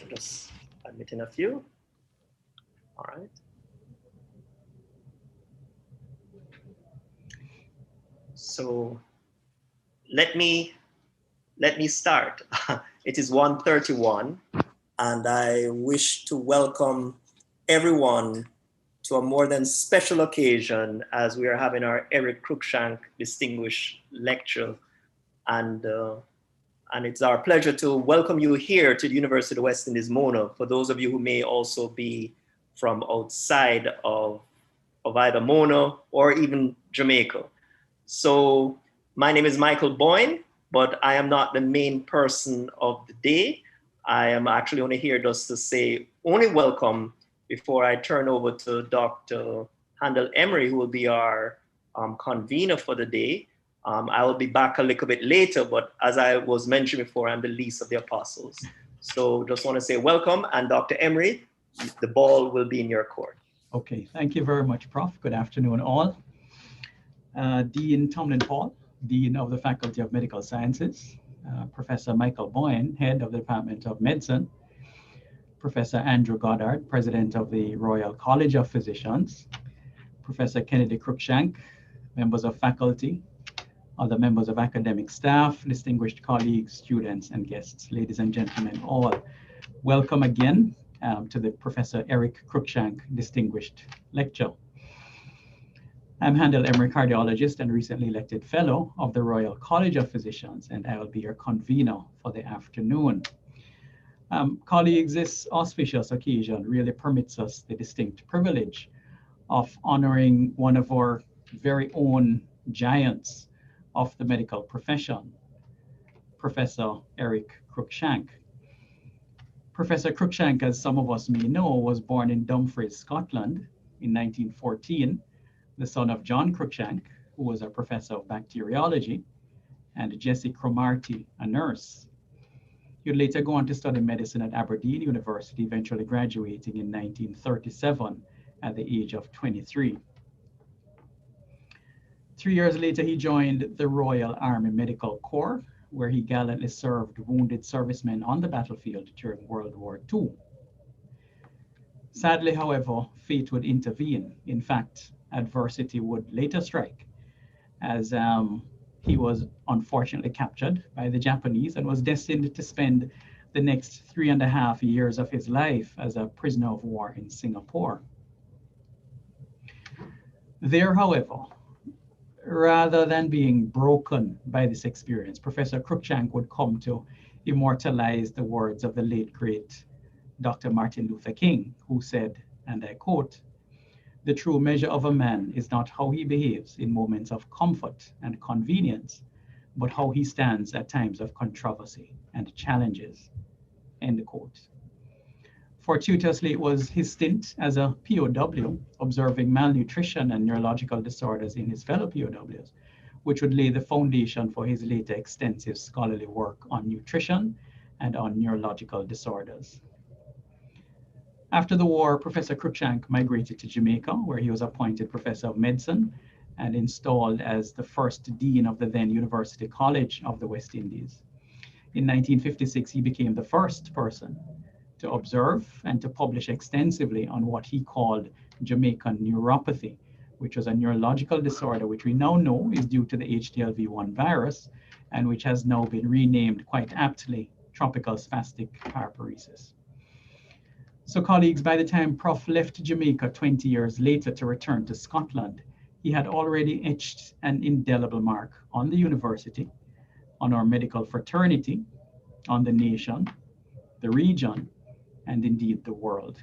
Just admitting a few. All right. So let me start. It is 1:31, and I wish to welcome everyone to a more than special occasion as we are having our Eric Cruikshank Distinguished Lecture. And it's our pleasure to welcome you here to the University of the West Indies, Mona, for those of you who may also be from outside of either Mona or even Jamaica. So my name is Michael Boyne, but I am not the main person of the day. I am actually only here just to say only welcome before I turn over to Dr. Handel Emery, who will be our convener for the day. I will be back a little bit later, but as I was mentioned before, I'm the least of the apostles. So just want to say welcome, and Dr. Emery, the ball will be in your court. Okay, thank you very much, Prof. Good afternoon, all. Dean Tomlin Paul, Dean of the Faculty of Medical Sciences, Professor Michael Boyne, Head of the Department of Medicine, Professor Andrew Goddard, President of the Royal College of Physicians, Professor Kennedy Cruikshank, members of faculty, other members of academic staff, distinguished colleagues, students, and guests. Ladies and gentlemen, all, welcome again to the Professor Eric Cruikshank Distinguished Lecture. I'm Handel Emery, cardiologist and recently elected fellow of the Royal College of Physicians, and I will be your convener for the afternoon. Colleagues, this auspicious occasion really permits us the distinct privilege of honoring one of our very own giants of the medical profession, Professor Eric Cruikshank. Professor Cruikshank, as some of us may know, was born in Dumfries, Scotland in 1914, the son of John Cruikshank, who was a professor of bacteriology, and Jessie Cromarty, a nurse. He would later go on to study medicine at Aberdeen University, eventually graduating in 1937 at the age of 23. 3 years later, he joined the Royal Army Medical Corps, where he gallantly served wounded servicemen on the battlefield during World War II. Sadly, however, fate would intervene. In fact, adversity would later strike, as he was unfortunately captured by the Japanese and was destined to spend the next 3.5 years of his life as a prisoner of war in Singapore. There, however, rather than being broken by this experience, Professor Cruikshank would come to immortalize the words of the late, great Dr. Martin Luther King, who said, and I quote, "The true measure of a man is not how he behaves in moments of comfort and convenience, but how he stands at times of controversy and challenges," end quote. Fortuitously, it was his stint as a POW, observing malnutrition and neurological disorders in his fellow POWs, which would lay the foundation for his later extensive scholarly work on nutrition and on neurological disorders. After the war, Professor Cruikshank migrated to Jamaica, where he was appointed professor of medicine and installed as the first dean of the then University College of the West Indies. In 1956, he became the first person to observe and to publish extensively on what he called Jamaican neuropathy, which was a neurological disorder which we now know is due to the HTLV1 virus and which has now been renamed quite aptly tropical spastic paraparesis. So colleagues, by the time Prof left Jamaica 20 years later to return to Scotland, he had already etched an indelible mark on the university, on our medical fraternity, on the nation, the region, and indeed the world.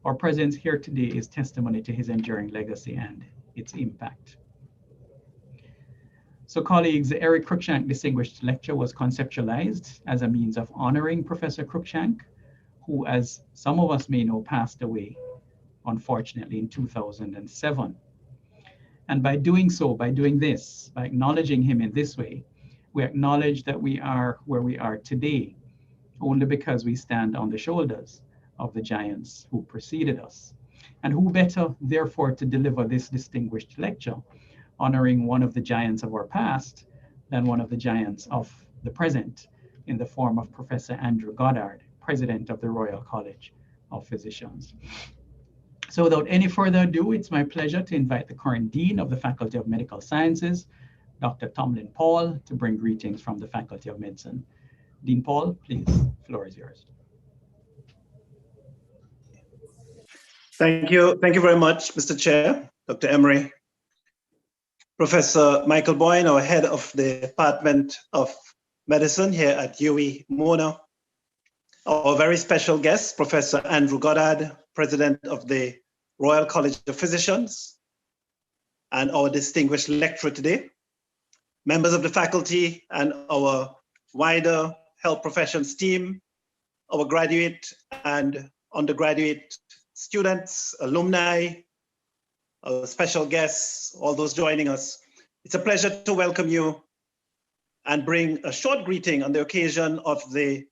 Our presence here today is testimony to his enduring legacy and its impact. So colleagues, the Eric Cruikshank Distinguished Lecture was conceptualized as a means of honoring Professor Cruikshank, who, as some of us may know, passed away, unfortunately, in 2007. And by doing so, by doing this, by acknowledging him in this way, we acknowledge that we are where we are today, only because we stand on the shoulders of the giants who preceded us. And who better, therefore, to deliver this distinguished lecture, honoring one of the giants of our past, than one of the giants of the present, in the form of Professor Andrew Goddard, President of the Royal College of Physicians. So without any further ado, it's my pleasure to invite the current Dean of the Faculty of Medical Sciences, Dr. Tomlin Paul, to bring greetings from the Faculty of Medicine. Dean Paul, please, the floor is yours. Thank you very much, Mr. Chair, Dr. Emery. Professor Michael Boyne, our head of the Department of Medicine here at UWI-Mona. Our very special guest, Professor Andrew Goddard, President of the Royal College of Physicians, and our distinguished lecturer today, members of the faculty and our wider health professions team, our graduate and undergraduate students, alumni, our special guests, all those joining us. It's a pleasure to welcome you and bring a short greeting on the occasion of the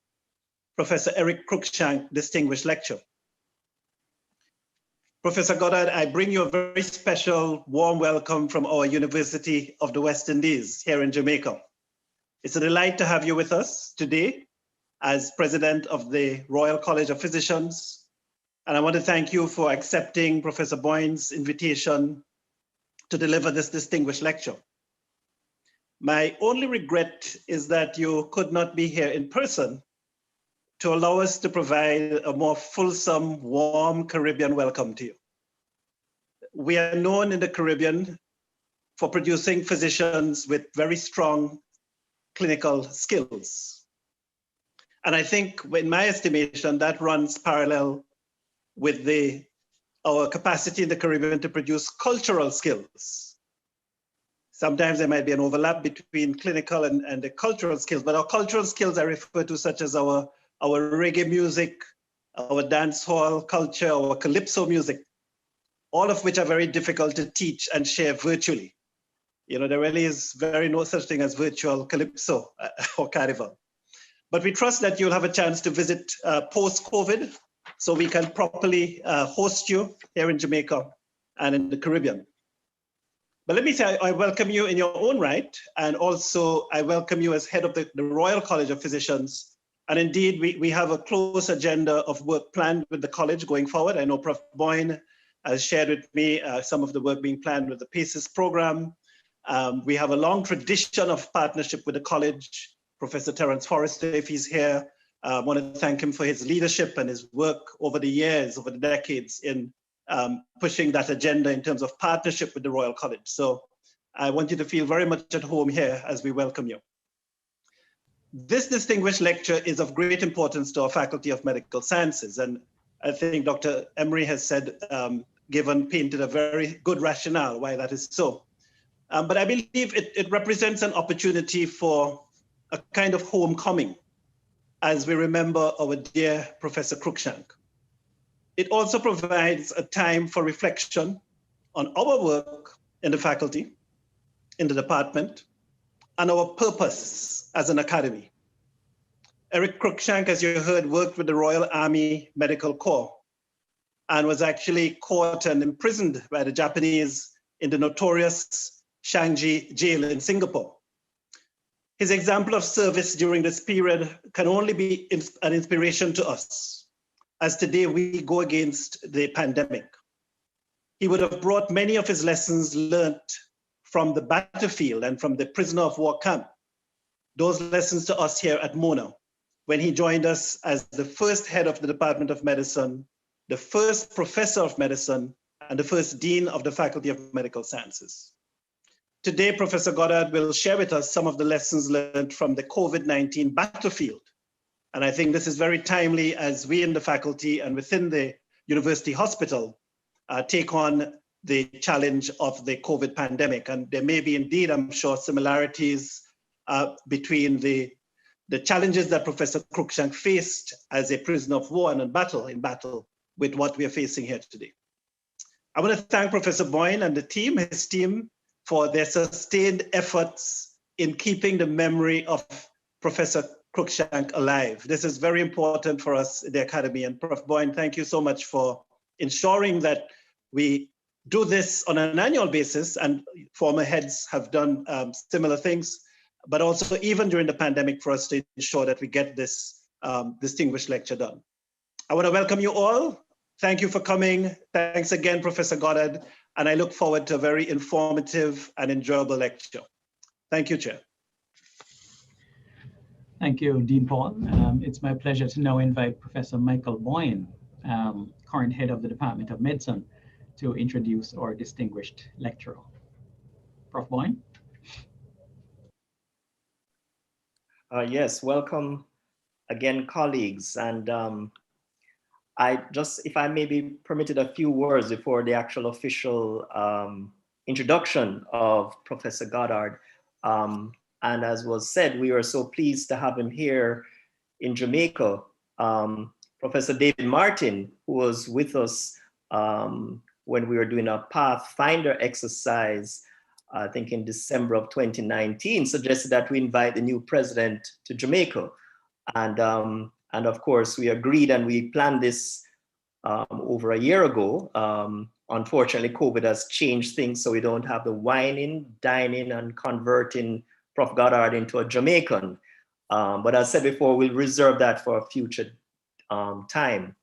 Professor Eric Cruikshank Distinguished Lecture. Professor Goddard, I bring you a very special warm welcome from our University of the West Indies here in Jamaica. It's a delight to have you with us today as President of the Royal College of Physicians. And I want to thank you for accepting Professor Boyne's invitation to deliver this distinguished lecture. My only regret is that you could not be here in person to allow us to provide a more fulsome, warm Caribbean welcome to you. We are known in the Caribbean for producing physicians with very strong clinical skills. And I think, in my estimation, that runs parallel with our capacity in the Caribbean to produce cultural skills. Sometimes there might be an overlap between clinical and the cultural skills, but our cultural skills I refer to, such as our reggae music, our dance hall culture, our calypso music, all of which are very difficult to teach and share virtually. You know, there really is no such thing as virtual calypso or carnival. But we trust that you'll have a chance to visit post-COVID, so we can properly host you here in Jamaica and in the Caribbean. But let me say, I welcome you in your own right, and also I welcome you as head of the Royal College of Physicians. And indeed, we have a close agenda of work planned with the college going forward. I know Prof. Boyne has shared with me some of the work being planned with the PACES program. We have a long tradition of partnership with the college. Professor Terence Forrester, if he's here, I want to thank him for his leadership and his work over the years, over the decades in pushing that agenda in terms of partnership with the Royal College. So I want you to feel very much at home here as we welcome you. This distinguished lecture is of great importance to our Faculty of Medical Sciences. And I think Dr. Emery has said, painted a very good rationale why that is so. But I believe it represents an opportunity for a kind of homecoming as we remember our dear Professor Cruikshank. It also provides a time for reflection on our work in the faculty, in the department, and our purpose as an academy. Eric Cruikshank, as you heard, worked with the Royal Army Medical Corps and was actually caught and imprisoned by the Japanese in the notorious Shanxi jail in Singapore. His example of service during this period can only be an inspiration to us, as today we go against the pandemic. He would have brought many of his lessons learned from the battlefield and from the prisoner of war camp, those lessons to us here at Mona, when he joined us as the first head of the Department of Medicine, the first professor of medicine, and the first dean of the Faculty of Medical Sciences. Today, Professor Goddard will share with us some of the lessons learned from the COVID-19 battlefield. And I think this is very timely as we in the faculty and within the university hospital take on the challenge of the COVID pandemic. And there may be indeed, I'm sure, similarities between the challenges that Professor Cruikshank faced as a prisoner of war and in battle with what we are facing here today. I want to thank Professor Boyne and his team, for their sustained efforts in keeping the memory of Professor Cruikshank alive. This is very important for us in the Academy. And Prof. Boyne, thank you so much for ensuring that we do this on an annual basis, and former heads have done similar things, but also even during the pandemic for us to ensure that we get this distinguished lecture done. I want to welcome you all. Thank you for coming. Thanks again, Professor Goddard, and I look forward to a very informative and enjoyable lecture. Thank you, Chair. Thank you, Dean Paul. It's my pleasure to now invite Professor Michael Boyne, current head of the Department of Medicine, to introduce our distinguished lecturer. Prof. Boyne. Yes, welcome again, colleagues. And if I may be permitted a few words before the actual official introduction of Professor Goddard. And as was said, we are so pleased to have him here in Jamaica. Professor David Martin, who was with us when we were doing a Pathfinder exercise, I think in December of 2019, suggested that we invite the new president to Jamaica. And of course, we agreed and we planned this over a year ago. Unfortunately, COVID has changed things, so we don't have the wining, dining, and converting Prof. Goddard into a Jamaican. But as I said before, we'll reserve that for a future time.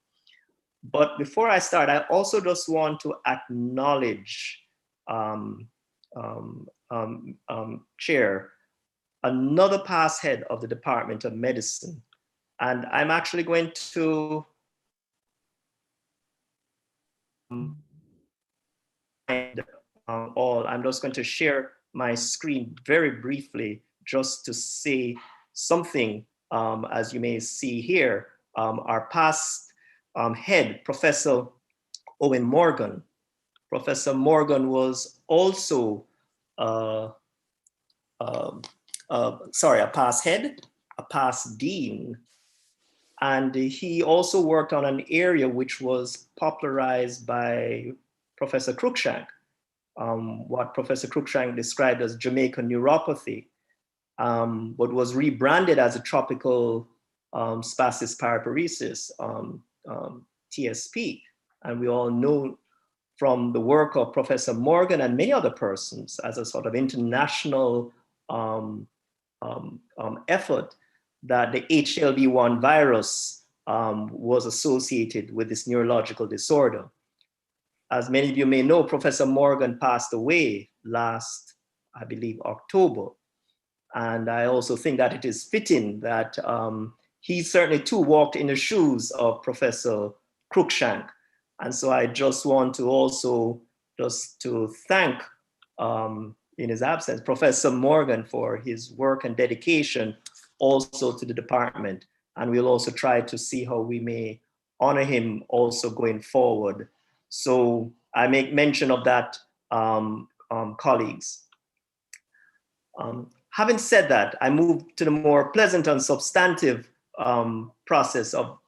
But before I start, I also just want to acknowledge, Chair, another past head of the Department of Medicine. And I'm actually going to I'm just going to share my screen very briefly just to say something, as you may see here, our past head, Professor Owen Morgan. Professor Morgan was also, a past head, a past dean, and he also worked on an area which was popularized by Professor Cruikshank, what Professor Cruikshank described as Jamaican neuropathy, but was rebranded as a tropical spastic paraparesis, TSP. And we all know from the work of Professor Morgan and many other persons as a sort of international effort that the HLV1 virus was associated with this neurological disorder. As many of you may know, Professor Morgan passed away last, I believe, October. And I also think that it is fitting that he certainly too walked in the shoes of Professor Cruikshank. And so I just want to also just to thank, in his absence, Professor Morgan for his work and dedication also to the department. And we'll also try to see how we may honor him also going forward. So I make mention of that, colleagues. Having said that, I move to the more pleasant and substantive process of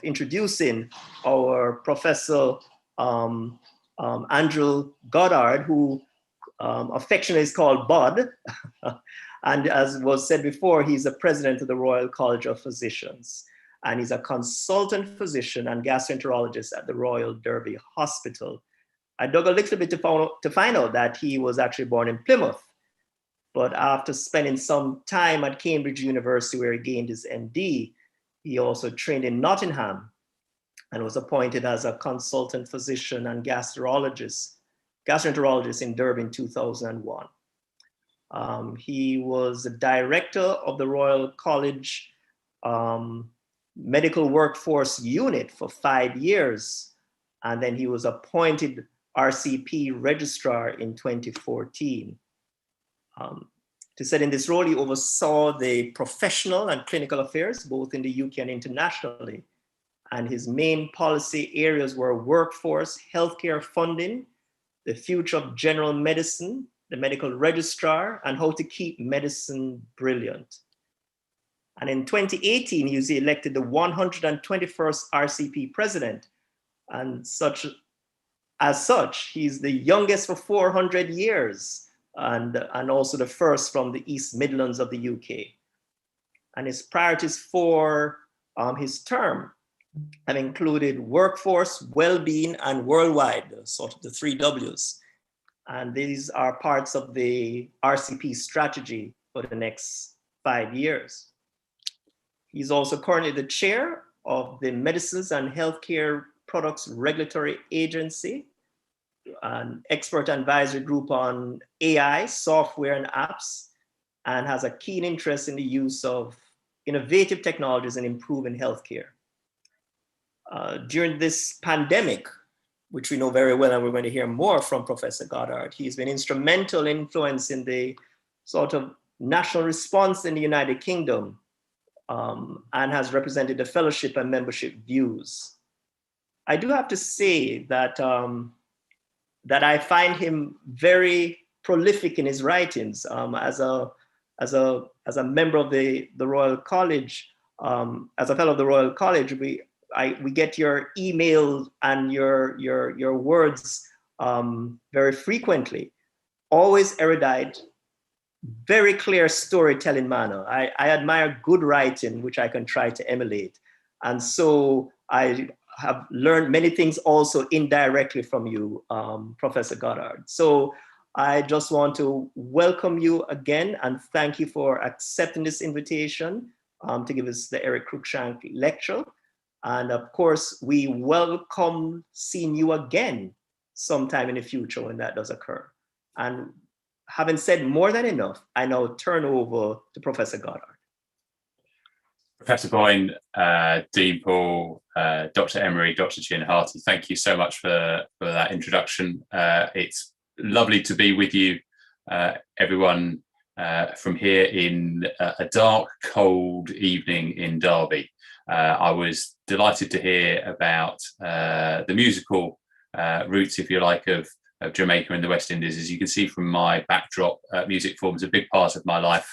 introducing our Professor Andrew Goddard, who affectionately is called Bud. And as was said before, he's the president of the Royal College of Physicians. And he's a consultant physician and gastroenterologist at the Royal Derby Hospital. I dug a little bit to find out that he was actually born in Plymouth. But after spending some time at Cambridge University, where he gained his MD, he also trained in Nottingham and was appointed as a consultant physician and gastroenterologist in Durban in 2001. He was the director of the Royal College Medical Workforce Unit for 5 years. And then he was appointed RCP Registrar in 2014. To said in this role, he oversaw the professional and clinical affairs, both in the UK and internationally. And his main policy areas were workforce, healthcare funding, the future of general medicine, the medical registrar, and how to keep medicine brilliant. And in 2018, he was elected the 121st RCP president. And as such, he's the youngest for 400 years. And also the first from the East Midlands of the UK. And his priorities for his term have included workforce, well-being, and worldwide, sort of the 3 Ws. And these are parts of the RCP strategy for the next 5 years. He's also currently the chair of the Medicines and Healthcare Products Regulatory Agency, an expert advisory group on AI, software, and apps, and has a keen interest in the use of innovative technologies in improving healthcare. During this pandemic, which we know very well, and we're going to hear more from Professor Goddard, he's been instrumental in influencing the sort of national response in the United Kingdom, and has represented the fellowship and membership views. I do have to say that, that I find him very prolific in his writings. As a member of the Royal College, as a fellow of the Royal College, we get your email and your words very frequently. Always erudite, very clear storytelling manner. I admire good writing, which I can try to emulate. And so I have learned many things also indirectly from you, Professor Goddard. So I just want to welcome you again and thank you for accepting this invitation to give us the Eric Cruikshank lecture. And of course, we welcome seeing you again sometime in the future when that does occur. And having said more than enough, I now turn over to Professor Goddard. Professor Boyne, Dean Paul, Dr. Emery, Dr. Chin-Harty, thank you so much for that introduction. It's lovely to be with you, everyone, from here in a dark, cold evening in Derby. I was delighted to hear about the musical roots, if you like, of Jamaica and the West Indies. As you can see from my backdrop, music forms a big part of my life.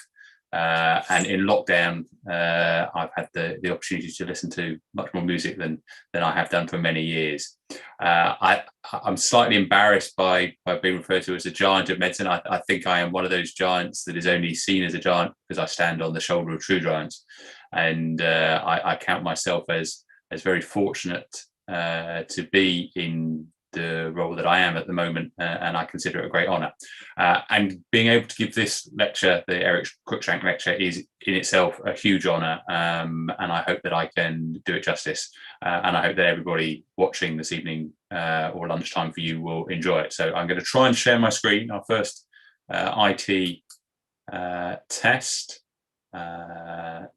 And in lockdown, I've had the opportunity to listen to much more music than I have done for many years. I'm slightly embarrassed by being referred to as a giant of medicine. I think I am one of those giants that is only seen as a giant because I stand on the shoulder of true giants. And I count myself as very fortunate to be in the role that I am at the moment, and I consider it a great honour. And being able to give this lecture, the Eric Cruikshank lecture, is in itself a huge honour, and I hope that I can do it justice. And I hope that everybody watching this evening or lunchtime for you will enjoy it. So I'm going to try and share my screen. Our first IT test now.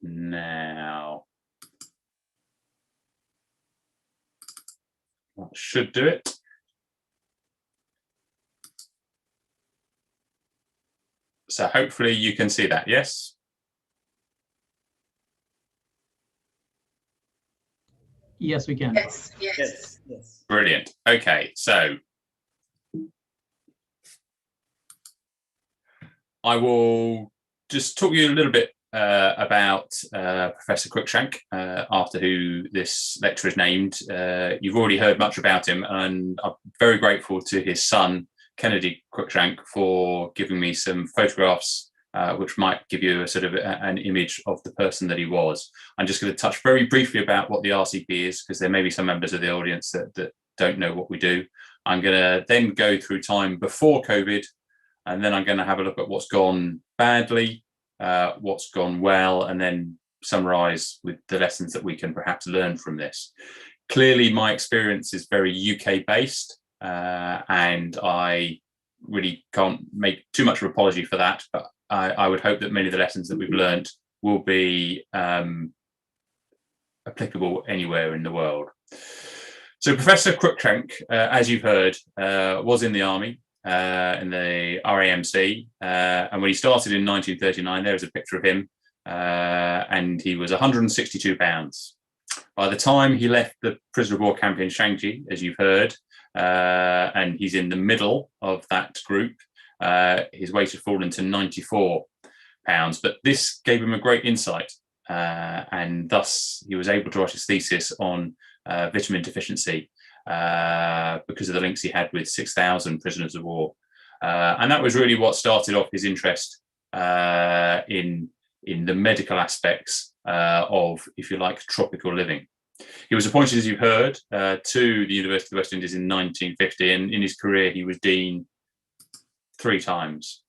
That should do it. So hopefully you can see that, yes? Yes, we can. Yes, yes, yes. Brilliant. Okay, so I will just talk to you a little bit about Professor Cruikshank, after who this lecture is named. You've already heard much about him, and I'm very grateful to his son, Kennedy Cruikshank, for giving me some photographs which might give you a sort of an image of the person that he was. I'm just going to touch very briefly about what the RCP is, because there may be some members of the audience that don't know what we do. I'm going to then go through time before COVID, and then I'm going to have a look at what's gone badly, what's gone well, and then summarise with the lessons that we can perhaps learn from this. Clearly, my experience is very UK based. And I really can't make too much of an apology for that, but I would hope that many of the lessons that we've learned will be applicable anywhere in the world. So Professor Cruikshank, as you've heard, was in the army, in the RAMC, and when he started in 1939, there was a picture of him, and he was 162 pounds. By the time he left the prisoner of war camp in Shanghai, as you've heard, and he's in the middle of that group, his weight had fallen to 94 pounds. But this gave him a great insight, and thus he was able to write his thesis on vitamin deficiency because of the links he had with 6,000 prisoners of war. And that was really what started off his interest in the medical aspects of, if you like, tropical living. He was appointed, as you've heard, to the University of the West Indies in 1950, and in his career he was dean 3 times.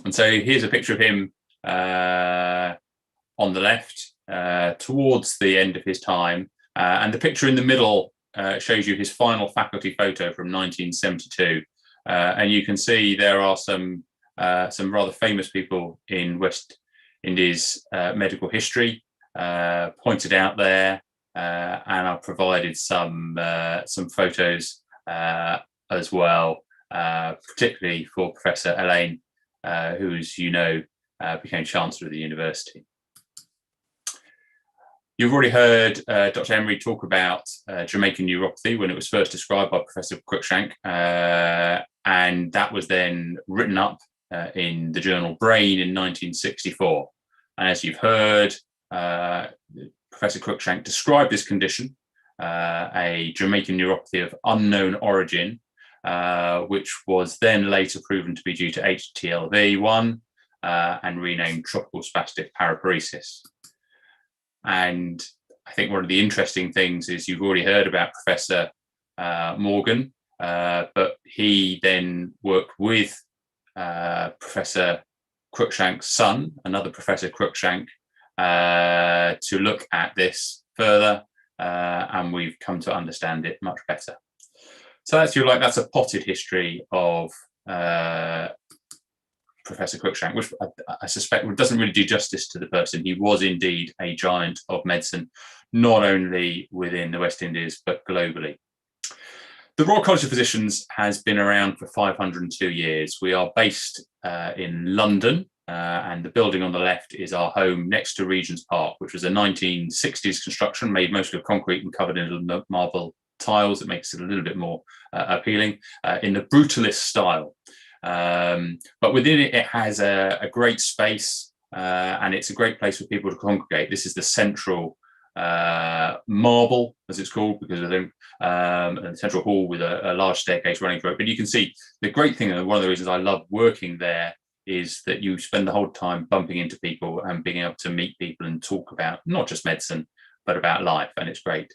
And so here's a picture of him on the left, towards the end of his time. And the picture in the middle shows you his final faculty photo from 1972. And you can see there are some rather famous people in West Indies medical history pointed out there, and I've provided some photos as well, particularly for Professor Elaine, who, as you know, became Chancellor of the university. You've already heard Dr. Emery talk about Jamaican neuropathy when it was first described by Professor Cruikshank, and that was then written up in the journal Brain in 1964. And as you've heard, Professor Cruikshank described this condition, a Jamaican neuropathy of unknown origin, which was then later proven to be due to HTLV1 and renamed tropical spastic paraparesis. And I think one of the interesting things is you've already heard about Professor Morgan, but he then worked with Professor Cruikshank's son, another Professor Cruikshank, to look at this further, and we've come to understand it much better. So that's a potted history of Professor Cruikshank, which I suspect doesn't really do justice to the person. He was indeed a giant of medicine, not only within the West Indies, but globally. The Royal College of Physicians has been around for 502 years. We are based in London, and the building on the left is our home next to Regent's Park, which was a 1960s construction made mostly of concrete and covered in marble tiles. That makes it a little bit more appealing in the brutalist style. But within it, it has a great space, and it's a great place for people to congregate. This is the central marble, as it's called, because of the central hall with a large staircase running through it. But you can see the great thing, and one of the reasons I love working there, is that you spend the whole time bumping into people and being able to meet people and talk about not just medicine, but about life, and it's great.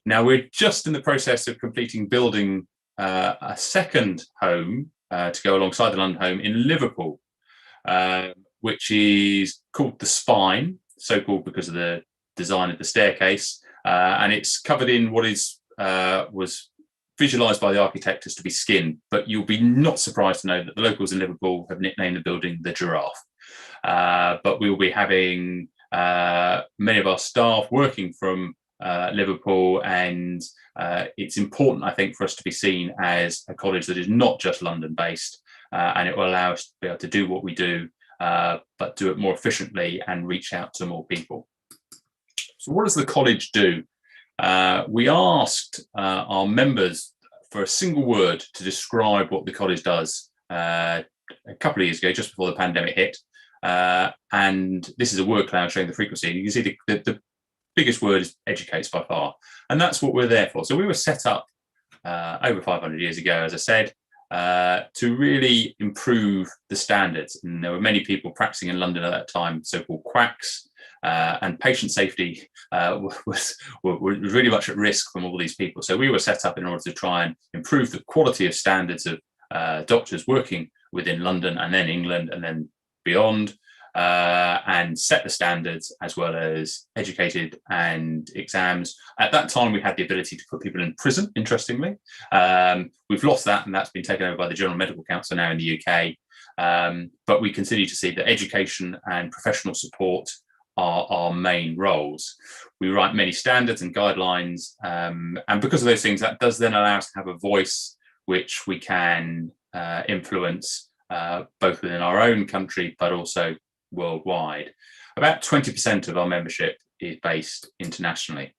Now, we're just in the process of completing building a second home to go alongside the London home in Liverpool, which is called the Spine, so called because of the design of the staircase, and it's covered in what was visualised by the architect as to be skin, but you'll be not surprised to know that the locals in Liverpool have nicknamed the building the Giraffe. But we'll be having many of our staff working from Liverpool, and it's important, I think, for us to be seen as a college that is not just London based, and it will allow us to be able to do what we do, but do it more efficiently and reach out to more people. So what does the college do? We asked our members for a single word to describe what the college does a couple of years ago, just before the pandemic hit. And this is a word cloud showing the frequency. And you can see the biggest word is educates by far. And that's what we're there for. So we were set up over 500 years ago, as I said, to really improve the standards. And there were many people practicing in London at that time, so-called quacks, and patient safety was really much at risk from all these people. So we were set up in order to try and improve the quality of standards of doctors working within London and then England and then beyond, and set the standards as well as educated and exams. At that time, we had the ability to put people in prison, interestingly. We've lost that, and that's been taken over by the General Medical Council now in the UK. But we continue to see that education and professional support are our main roles. We write many standards and guidelines, and because of those things, that does then allow us to have a voice which we can influence both within our own country, but also worldwide. About 20% of our membership is based internationally.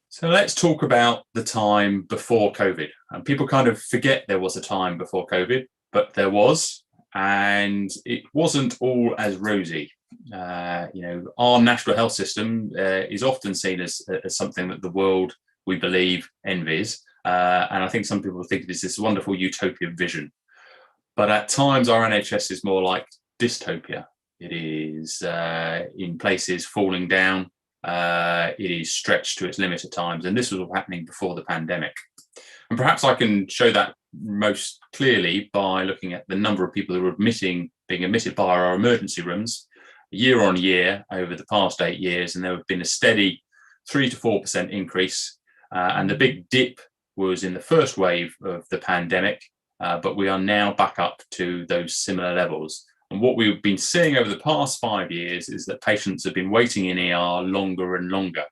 So let's talk about the time before COVID. And people kind of forget there was a time before COVID, but there was. And it wasn't all as rosy. Our national health system is often seen as something that the world, we believe, envies. And I think some people think it is this wonderful utopian vision. But at times, our NHS is more like dystopia. It is in places falling down. It is stretched to its limit at times. And this was all happening before the pandemic. And perhaps I can show that most clearly by looking at the number of people who are being admitted by our emergency rooms. year on year over the past 8 years, and there have been a steady 3 to 4% increase. And the big dip was in the first wave of the pandemic, but we are now back up to those similar levels. And what we've been seeing over the past 5 years is that patients have been waiting in ER longer and longer.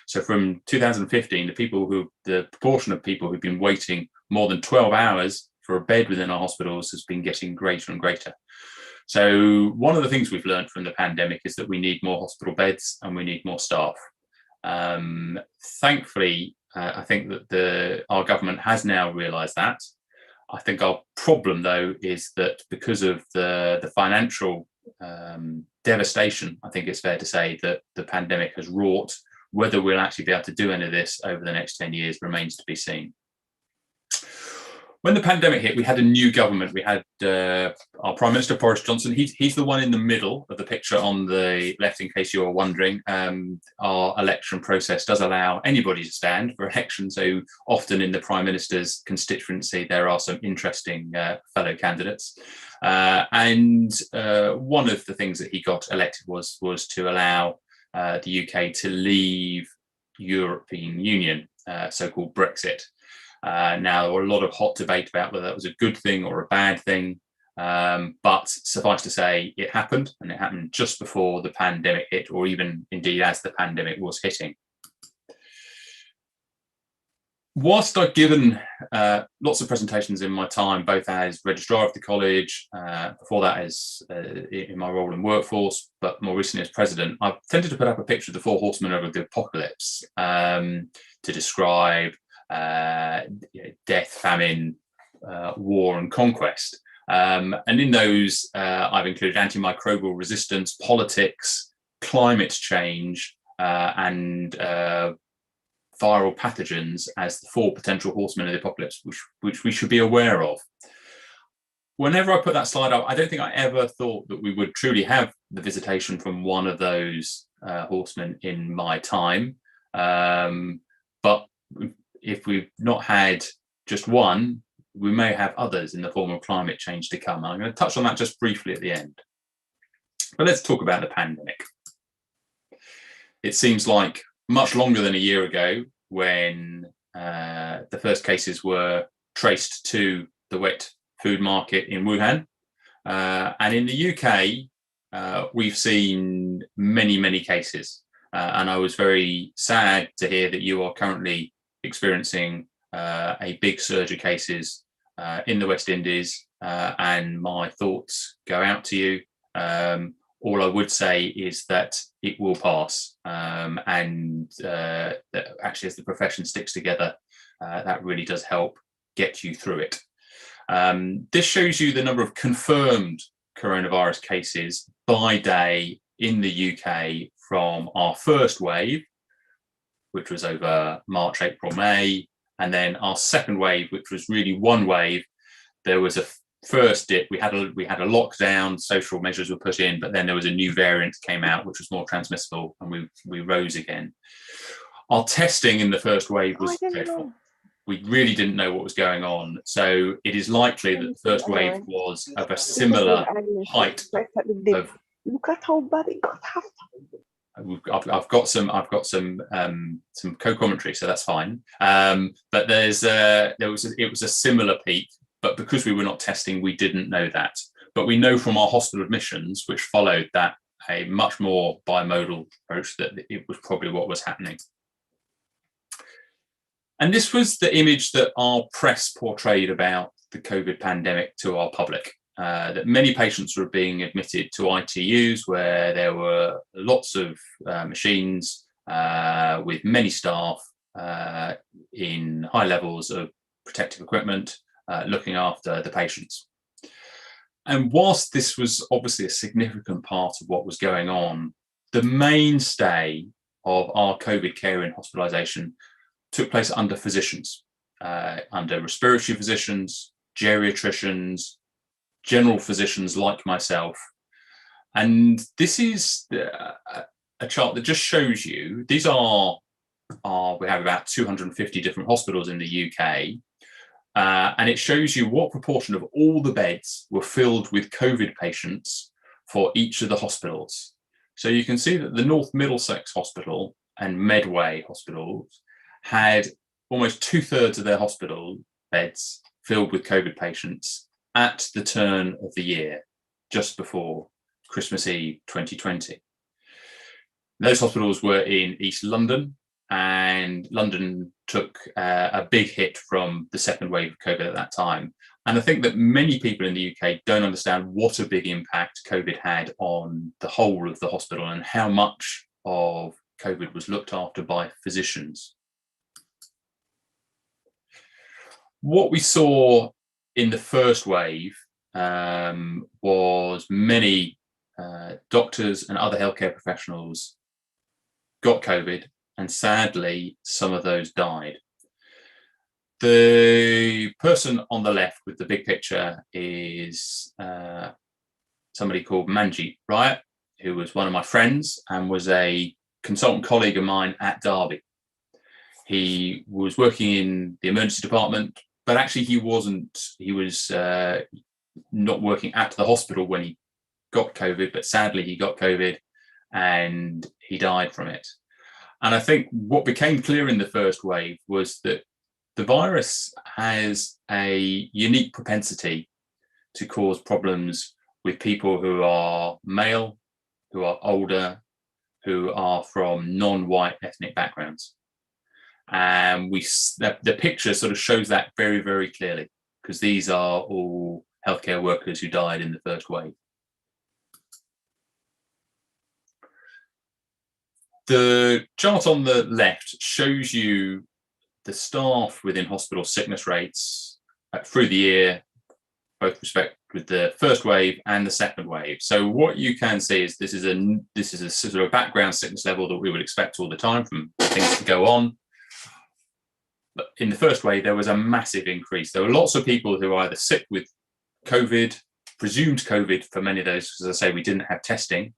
So from 2015, the proportion of people who've been waiting more than 12 hours for a bed within our hospitals has been getting greater and greater. So one of the things we've learned from the pandemic is that we need more hospital beds and we need more staff. Thankfully, I think that our government has now realised that. I think our problem, though, is that because of the financial devastation, I think it's fair to say that the pandemic has wrought, whether we'll actually be able to do any of this over the next 10 years remains to be seen. When the pandemic hit, we had a new government. We had our Prime Minister, Boris Johnson. He's the one in the middle of the picture on the left, in case you're wondering. Our election process does allow anybody to stand for election. So often in the Prime Minister's constituency, there are some interesting fellow candidates. And one of the things that he got elected was to allow the UK to leave European Union, so-called Brexit. Now, there were a lot of hot debate about whether that was a good thing or a bad thing, but suffice to say, it happened, and it happened just before the pandemic hit, or even indeed as the pandemic was hitting. Whilst I've given lots of presentations in my time, both as registrar of the college, before that as in my role in workforce, but more recently as president, I've tended to put up a picture of the four horsemen of the apocalypse to describe death, famine, war and conquest. And in those, I've included antimicrobial resistance, politics, climate change, and viral pathogens as the four potential horsemen of the apocalypse, which we should be aware of. Whenever I put that slide up, I don't think I ever thought that we would truly have the visitation from one of those horsemen in my time. But if we've not had just one, we may have others in the form of climate change to come. I'm going to touch on that just briefly at the end. But let's talk about the pandemic. It seems like much longer than a year ago when the first cases were traced to the wet food market in Wuhan. And in the UK, we've seen many, many cases. And I was very sad to hear that you are currently experiencing a big surge of cases in the West Indies, and my thoughts go out to you. All I would say is that it will pass, and that actually as the profession sticks together, that really does help get you through it. This shows you the number of confirmed coronavirus cases by day in the UK from our first wave, which was over March, April, May, and then our second wave, which was really one wave. There was a first dip. We had a lockdown, social measures were put in, but then there was a new variant came out, which was more transmissible, and we rose again. Our testing in the first wave was dreadful. We really didn't know what was going on. So it is likely that the first wave was of a similar height of. Look at how bad it got. I've got some co-commentary, so that's fine. But it was a similar peak, but because we were not testing, we didn't know that. But we know from our hospital admissions, which followed that a much more bimodal approach, that it was probably what was happening. And this was the image that our press portrayed about the COVID pandemic to our public. That many patients were being admitted to ITUs where there were lots of machines with many staff in high levels of protective equipment looking after the patients. And whilst this was obviously a significant part of what was going on, the mainstay of our COVID care and hospitalisation took place under physicians, under respiratory physicians, geriatricians, general physicians like myself. And this is a chart that just shows you, these are we have about 250 different hospitals in the UK, and it shows you what proportion of all the beds were filled with COVID patients for each of the hospitals. So you can see that the North Middlesex Hospital and Medway hospitals had almost 2/3 of their hospital beds filled with COVID patients at the turn of the year, just before Christmas Eve 2020. Those hospitals were in East London, and London took a big hit from the second wave of COVID at that time. And I think that many people in the UK don't understand what a big impact COVID had on the whole of the hospital and how much of COVID was looked after by physicians. What we saw in the first wave was many doctors and other healthcare professionals got COVID, and sadly, some of those died. The person on the left with the big picture is somebody called Manjeet Riot, who was one of my friends and was a consultant colleague of mine at Derby. He was working in the emergency department, but actually he was not working at the hospital when he got COVID, but sadly he got COVID and he died from it. And I think what became clear in the first wave was that the virus has a unique propensity to cause problems with people who are male, who are older, who are from non-white ethnic backgrounds. And the picture sort of shows that very, very clearly, because these are all healthcare workers who died in the first wave. The chart on the left shows you the staff within hospital sickness rates through the year, both respect with the first wave and the second wave. So what you can see is this is a sort of background sickness level that we would expect all the time from things to go on. But in the first wave, there was a massive increase. There were lots of people who were either sick with COVID, presumed COVID for many of those, because as I say, we didn't have testing,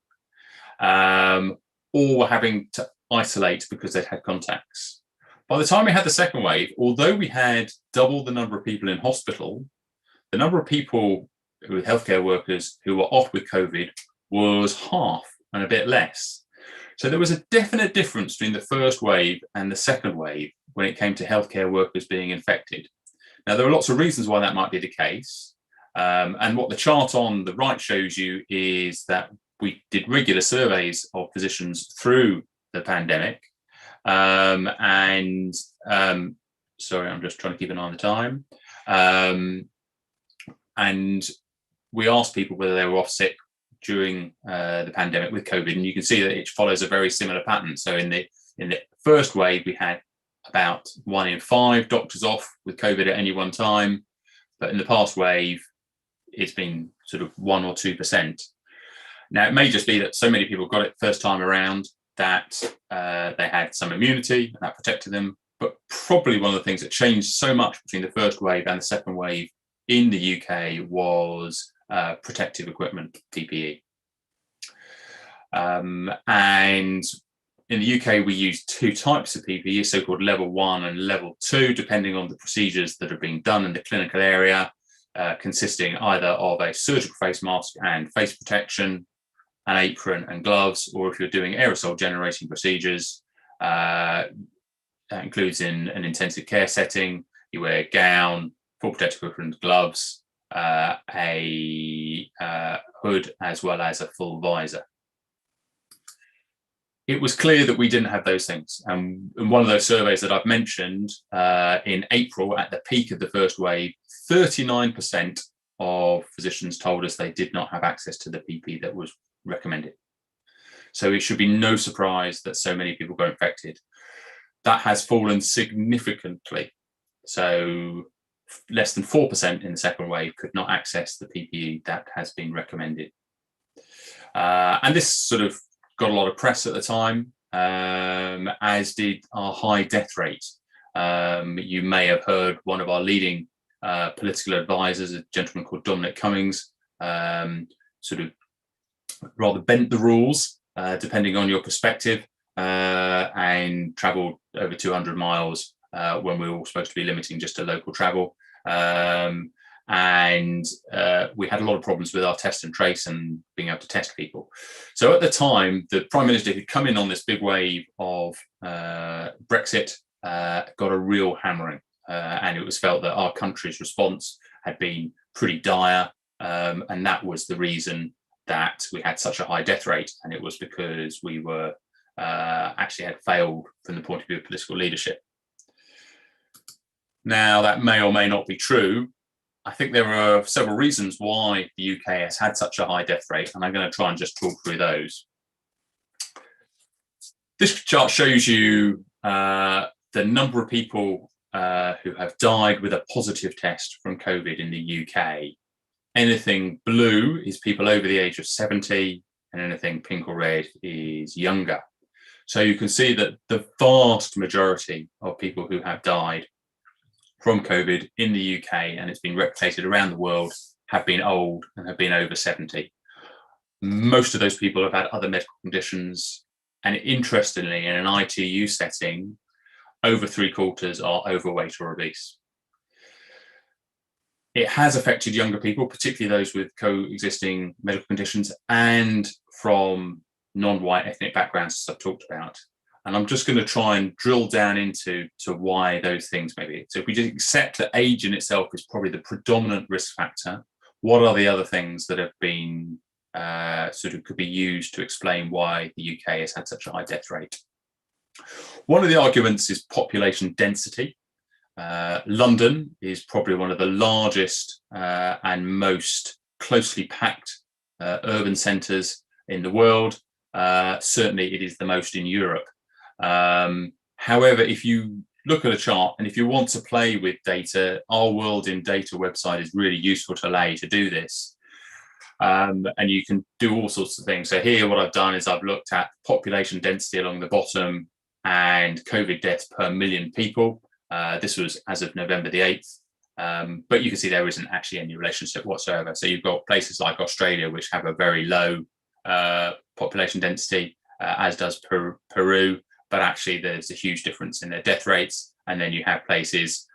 or were having to isolate because they'd had contacts. By the time we had the second wave, although we had double the number of people in hospital, the number of people with healthcare workers who were off with COVID was half and a bit less. So there was a definite difference between the first wave and the second wave when it came to healthcare workers being infected. Now, there are lots of reasons why that might be the case. And what the chart on the right shows you is that we did regular surveys of physicians through the pandemic. Sorry, I'm just trying to keep an eye on the time. And we asked people whether they were off sick during the pandemic with COVID, and you can see that it follows a very similar pattern. So in the first wave, we had about 1 in 5 doctors off with COVID at any one time, but in the past wave, it's been sort of 1 or 2%. Now, it may just be that so many people got it first time around that they had some immunity and that protected them, but probably one of the things that changed so much between the first wave and the second wave in the UK was protective equipment, PPE. And in the UK, we use 2 types of PPE, so-called level 1 and level 2, depending on the procedures that are being done in the clinical area, consisting either of a surgical face mask and face protection, an apron and gloves, or if you're doing aerosol generating procedures, that includes in an intensive care setting, you wear a gown, full protective equipment, gloves, a hood, as well as a full visor. It was clear that we didn't have those things. And in one of those surveys that I've mentioned, in April, at the peak of the first wave, 39% of physicians told us they did not have access to the PPE that was recommended. So it should be no surprise that so many people got infected. That has fallen significantly. So less than 4% in the second wave could not access the PPE that has been recommended. And this sort of got a lot of press at the time, as did our high death rate. You may have heard one of our leading political advisors, a gentleman called Dominic Cummings, sort of rather bent the rules depending on your perspective, and travelled over 200 miles when we were all supposed to be limiting just to local travel, and we had a lot of problems with our test and trace and being able to test people. So at the time, the Prime Minister who'd come in on this big wave of Brexit got a real hammering, and it was felt that our country's response had been pretty dire, and that was the reason that we had such a high death rate, and it was because we were actually had failed from the point of view of political leadership. Now, that may or may not be true. I think there are several reasons why the UK has had such a high death rate, and I'm going to try and just talk through those. This chart shows you the number of people who have died with a positive test from COVID in the UK. Anything blue is people over the age of 70, and anything pink or red is younger. So you can see that the vast majority of people who have died from COVID in the UK, and it's been replicated around the world, have been old and have been over 70. Most of those people have had other medical conditions, and interestingly, in an ITU setting, over 3/4 are overweight or obese. It has affected younger people, particularly those with coexisting medical conditions and from non-white ethnic backgrounds, as I've talked about. And I'm just going to try and drill down into why those things may be. So if we just accept that age in itself is probably the predominant risk factor, what are the other things that have been sort of could be used to explain why the UK has had such a high death rate? One of the arguments is population density. London is probably one of the largest and most closely packed urban centres in the world. Certainly it is the most in Europe. However, if you look at a chart and if you want to play with data, our World in Data website is really useful to allow you to do this. And you can do all sorts of things. So here what I've done is I've looked at population density along the bottom and COVID deaths per million people. This was as of November the 8th. But you can see there isn't actually any relationship whatsoever. So you've got places like Australia, which have a very low population density, as does Peru. But actually there's a huge difference in their death rates. And then you have places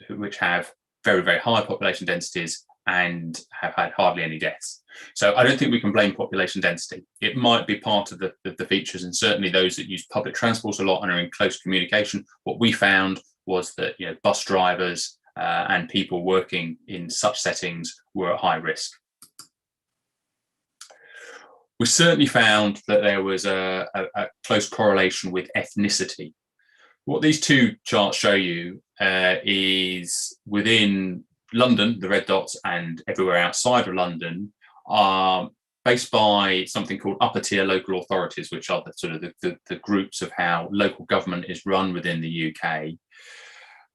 which have very, very high population densities and have had hardly any deaths. So I don't think we can blame population density. It might be part of the features, and certainly those that use public transport a lot and are in close communication. What we found was that bus drivers and people working in such settings were at high risk. We certainly found that there was a close correlation with ethnicity. What these two charts show you is within London, the red dots, and everywhere outside of London are based by something called upper tier local authorities, which are the sort of the groups of how local government is run within the UK.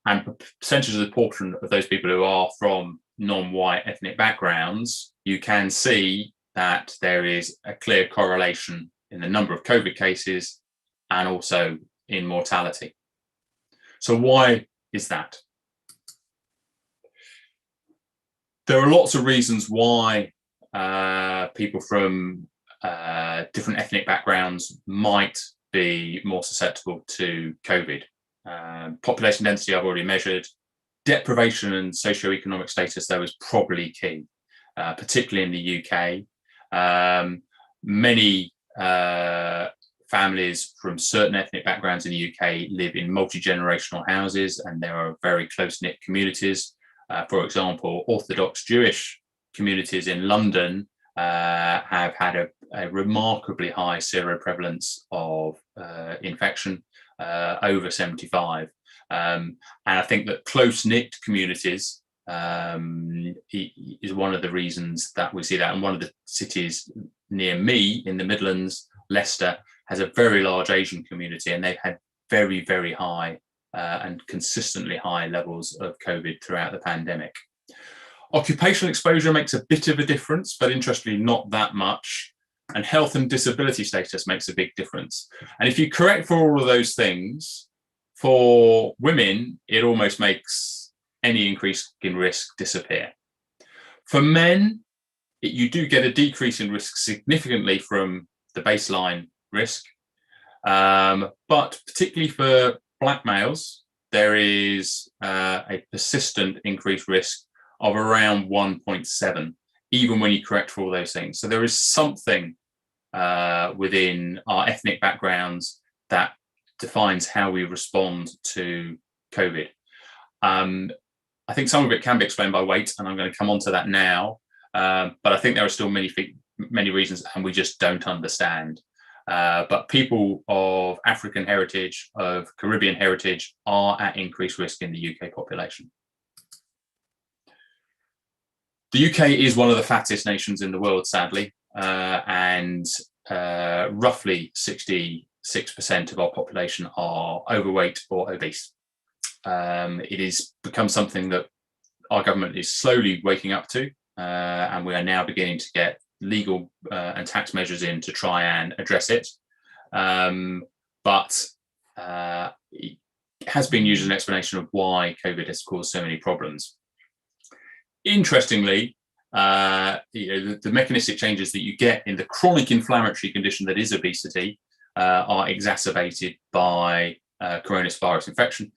And percentage of the proportion of those people who are from non-white ethnic backgrounds, you can see that there is a clear correlation in the number of COVID cases and also in mortality. So why is that? There are lots of reasons why people from different ethnic backgrounds might be more susceptible to COVID. Population density I've already measured. Deprivation and socioeconomic status, though, is probably key, particularly in the UK. Many families from certain ethnic backgrounds in the UK live in multi-generational houses, and there are very close-knit communities. For example, Orthodox Jewish communities in London have had a remarkably high seroprevalence of infection, over 75. And I think that close-knit communities is one of the reasons that we see that. And one of the cities near me in the Midlands, Leicester, has a very large Asian community, and they've had very, very high and consistently high levels of COVID throughout the pandemic. Occupational exposure makes a bit of a difference, but interestingly not that much. And health and disability status makes a big difference. And if you correct for all of those things, for women, it almost makes any increase in risk disappear. For men, you do get a decrease in risk significantly from the baseline risk. But particularly for Black males, there is a persistent increased risk of around 1.7, even when you correct for all those things. So there is something within our ethnic backgrounds that defines how we respond to COVID. I think some of it can be explained by weight, and I'm going to come on to that now. But I think there are still many reasons, and we just don't understand. But people of African heritage, of Caribbean heritage, are at increased risk in the UK population. The UK is one of the fattest nations in the world, sadly, and roughly 66% of our population are overweight or obese. It has become something that our government is slowly waking up to, and we are now beginning to get legal and tax measures in to try and address it. But it has been used as an explanation of why COVID has caused so many problems. Interestingly, the mechanistic changes that you get in the chronic inflammatory condition that is obesity are exacerbated by coronavirus infection.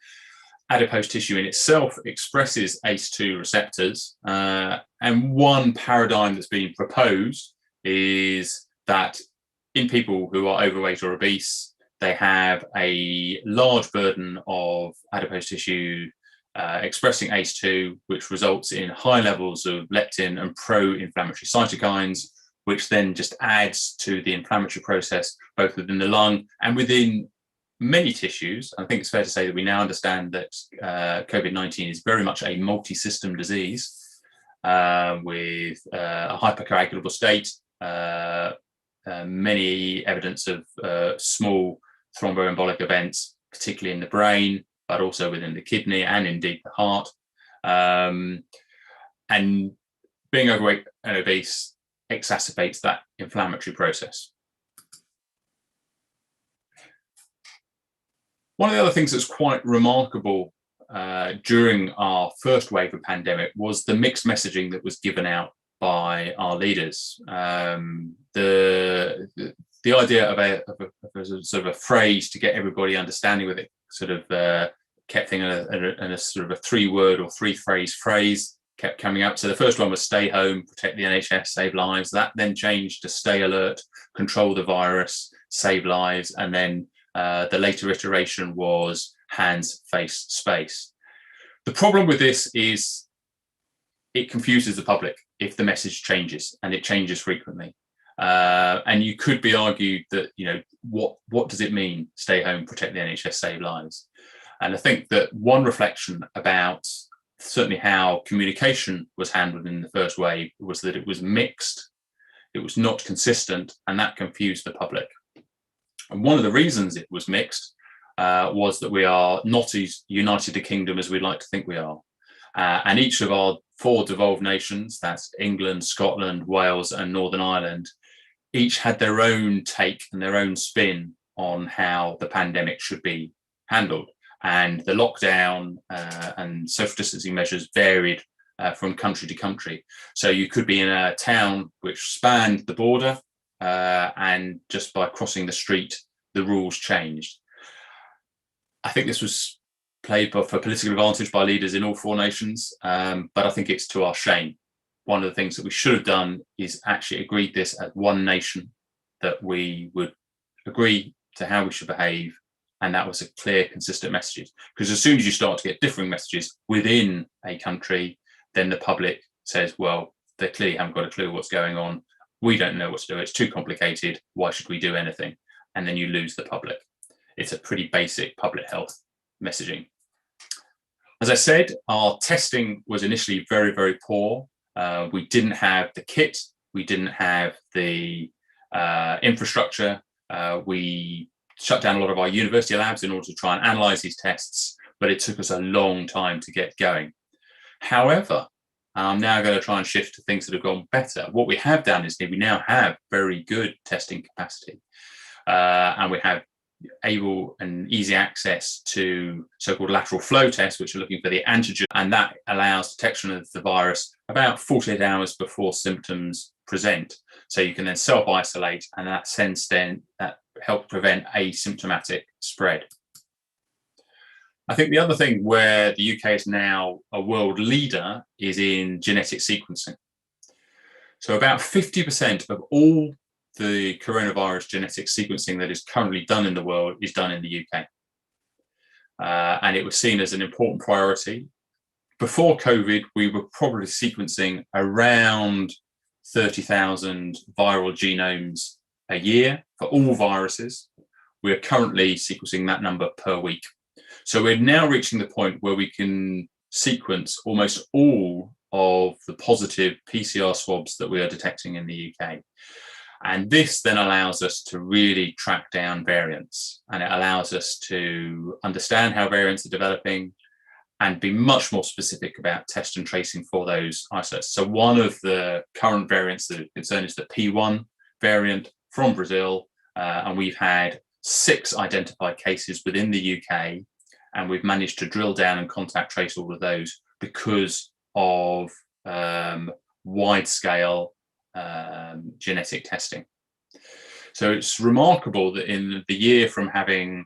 Adipose tissue in itself expresses ACE2 receptors, and one paradigm that's being proposed is that in people who are overweight or obese, they have a large burden of adipose tissue expressing ACE2, which results in high levels of leptin and pro-inflammatory cytokines, which then just adds to the inflammatory process, both within the lung and within many tissues. I think it's fair to say that we now understand that COVID-19 is very much a multi-system disease with a hypercoagulable state, many evidence of small thromboembolic events, particularly in the brain, but also within the kidney and indeed the heart. And being overweight and obese exacerbates that inflammatory process. One of the other things that's quite remarkable during our first wave of pandemic was the mixed messaging that was given out by our leaders. The idea of a sort of a phrase to get everybody understanding with it sort of kept things in a sort of a 3-word or 3-phrase phrase kept coming up. So the first one was stay home, protect the NHS, save lives. That then changed to stay alert, control the virus, save lives, and then the later iteration was hands, face, space. The problem with this is it confuses the public if the message changes, and it changes frequently. And you could be argued that, you know, what does it mean, stay home, protect the NHS, save lives? And I think that one reflection about certainly how communication was handled in the first wave was that it was mixed, it was not consistent, and that confused the public. And one of the reasons it was mixed was that we are not as united a kingdom as we'd like to think we are. And each of our 4 devolved nations, that's England, Scotland, Wales, and Northern Ireland, each had their own take and their own spin on how the pandemic should be handled. And the lockdown and social distancing measures varied from country to country. So you could be in a town which spanned the border, and just by crossing the street, the rules changed. I think this was played for political advantage by leaders in all 4 nations, but I think it's to our shame. One of the things that we should have done is actually agreed this as one nation, that we would agree to how we should behave, and that was a clear, consistent message. Because as soon as you start to get differing messages within a country, then the public says, well, they clearly haven't got a clue what's going on. We don't know what to do. It's too complicated. Why should we do anything? And then you lose the public. It's a pretty basic public health messaging. As I said, our testing was initially very, very poor. We didn't have the kit. We didn't have the infrastructure. We shut down a lot of our university labs in order to try and analyze these tests, but it took us a long time to get going. However, I'm now going to try and shift to things that have gone better. What we have done is we now have very good testing capacity, and we have able and easy access to so-called lateral flow tests, which are looking for the antigen, and that allows detection of the virus about 48 hours before symptoms present. So you can then self-isolate, and that helps prevent asymptomatic spread. I think the other thing where the UK is now a world leader is in genetic sequencing. So about 50% of all the coronavirus genetic sequencing that is currently done in the world is done in the UK. And it was seen as an important priority. Before COVID, we were probably sequencing around 30,000 viral genomes a year for all viruses. We're currently sequencing that number per week. So we're now reaching the point where we can sequence almost all of the positive PCR swabs that we are detecting in the UK. And this then allows us to really track down variants, and it allows us to understand how variants are developing and be much more specific about test and tracing for those isolates. So one of the current variants that are concerned is the P1 variant from Brazil, and we've had 6 identified cases within the UK, and we've managed to drill down and contact trace all of those because of wide-scale genetic testing. So it's remarkable that in the year from having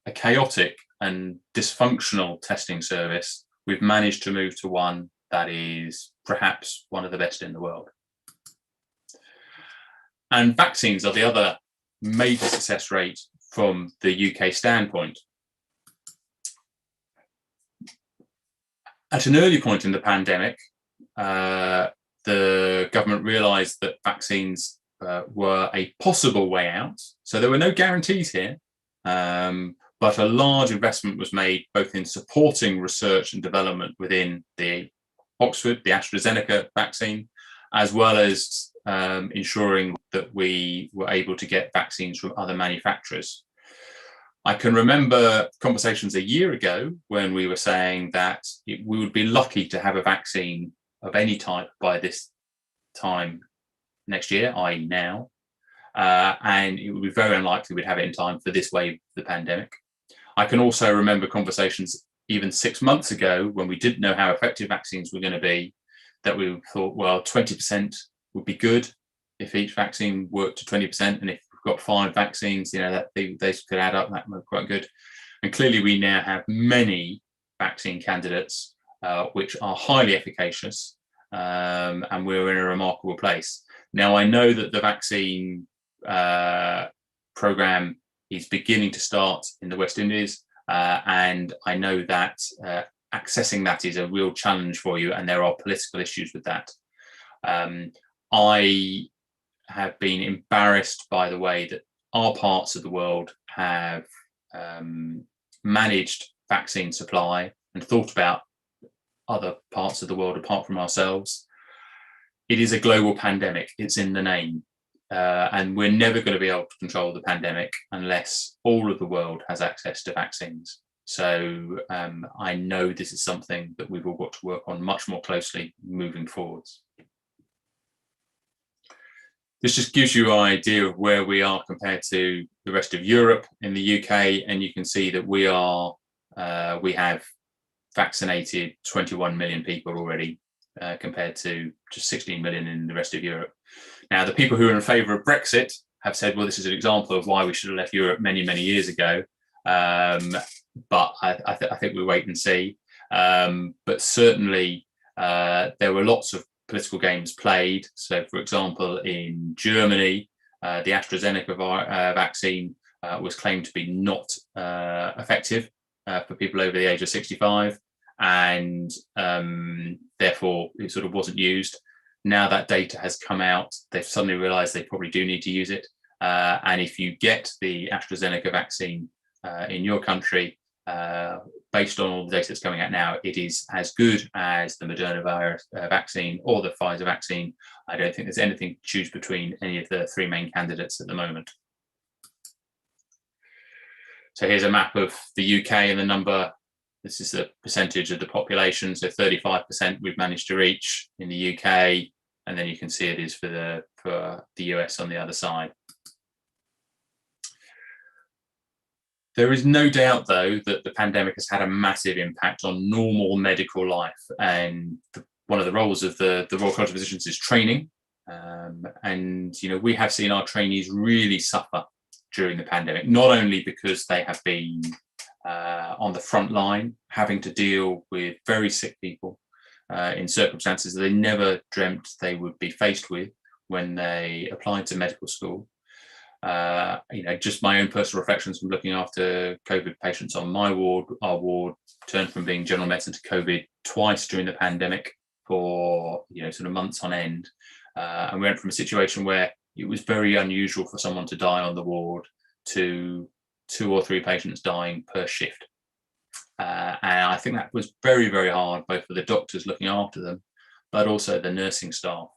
a chaotic and dysfunctional testing service, we've managed to move to one that is perhaps one of the best in the world. And vaccines are the other major success rate from the UK standpoint. At an early point in the pandemic, the government realised that vaccines were a possible way out. So there were no guarantees here, but a large investment was made both in supporting research and development within the Oxford, the AstraZeneca vaccine, as well as ensuring that we were able to get vaccines from other manufacturers. I can remember conversations a year ago when we were saying that we would be lucky to have a vaccine of any type by this time next year, i.e. now, and it would be very unlikely we'd have it in time for this wave of the pandemic. I can also remember conversations even 6 months ago when we didn't know how effective vaccines were going to be, that we thought, well, 20% would be good if each vaccine worked to 20%, and if we've got 5 vaccines, you know, that they could add up, that would be quite good. And clearly we now have many vaccine candidates which are highly efficacious, and we're in a remarkable place. Now, I know that the vaccine program is beginning to start in the West Indies, and I know that accessing that is a real challenge for you, and there are political issues with that. I have been embarrassed by the way that our parts of the world have managed vaccine supply and thought about other parts of the world apart from ourselves. It is a global pandemic, it's in the name, and we're never going to be able to control the pandemic unless all of the world has access to vaccines. So I know this is something that we've all got to work on much more closely moving forwards. This just gives you an idea of where we are compared to the rest of Europe in the UK, and you can see that we have vaccinated 21 million people already, compared to just 16 million in the rest of Europe. Now, the people who are in favour of Brexit have said, well, this is an example of why we should have left Europe many, many years ago. But I think we'll wait and see. But certainly there were lots of political games played. So, for example, in Germany, the AstraZeneca vaccine was claimed to be not effective for people over the age of 65, and therefore it sort of wasn't used. Now that data has come out, they've suddenly realized they probably do need to use it. And if you get the AstraZeneca vaccine in your country, based on all the data that's coming out now, it is as good as the Moderna vaccine or the Pfizer vaccine. I don't think there's anything to choose between any of the 3 main candidates at the moment. So here's a map of the UK and the number. This is the percentage of the population. So 35% we've managed to reach in the UK, and then you can see it is for the US on the other side. There is no doubt, though, that the pandemic has had a massive impact on normal medical life, and one of the roles of the Royal College of Physicians is training. And you know, we have seen our trainees really suffer during the pandemic, not only because they have been on the front line, having to deal with very sick people in circumstances that they never dreamt they would be faced with when they applied to medical school. Just my own personal reflections from looking after COVID patients on my ward. Our ward turned from being general medicine to COVID twice during the pandemic for sort of months on end, and we went from a situation where it was very unusual for someone to die on the ward to 2 or 3 patients dying per shift, and I think that was very, very hard, both for the doctors looking after them, but also the nursing staff,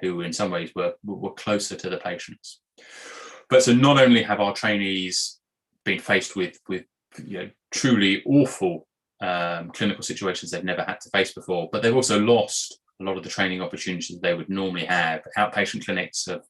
who in some ways were closer to the patients. But so not only have our trainees been faced with truly awful clinical situations they've never had to face before, but they've also lost a lot of the training opportunities they would normally have. Outpatient clinics have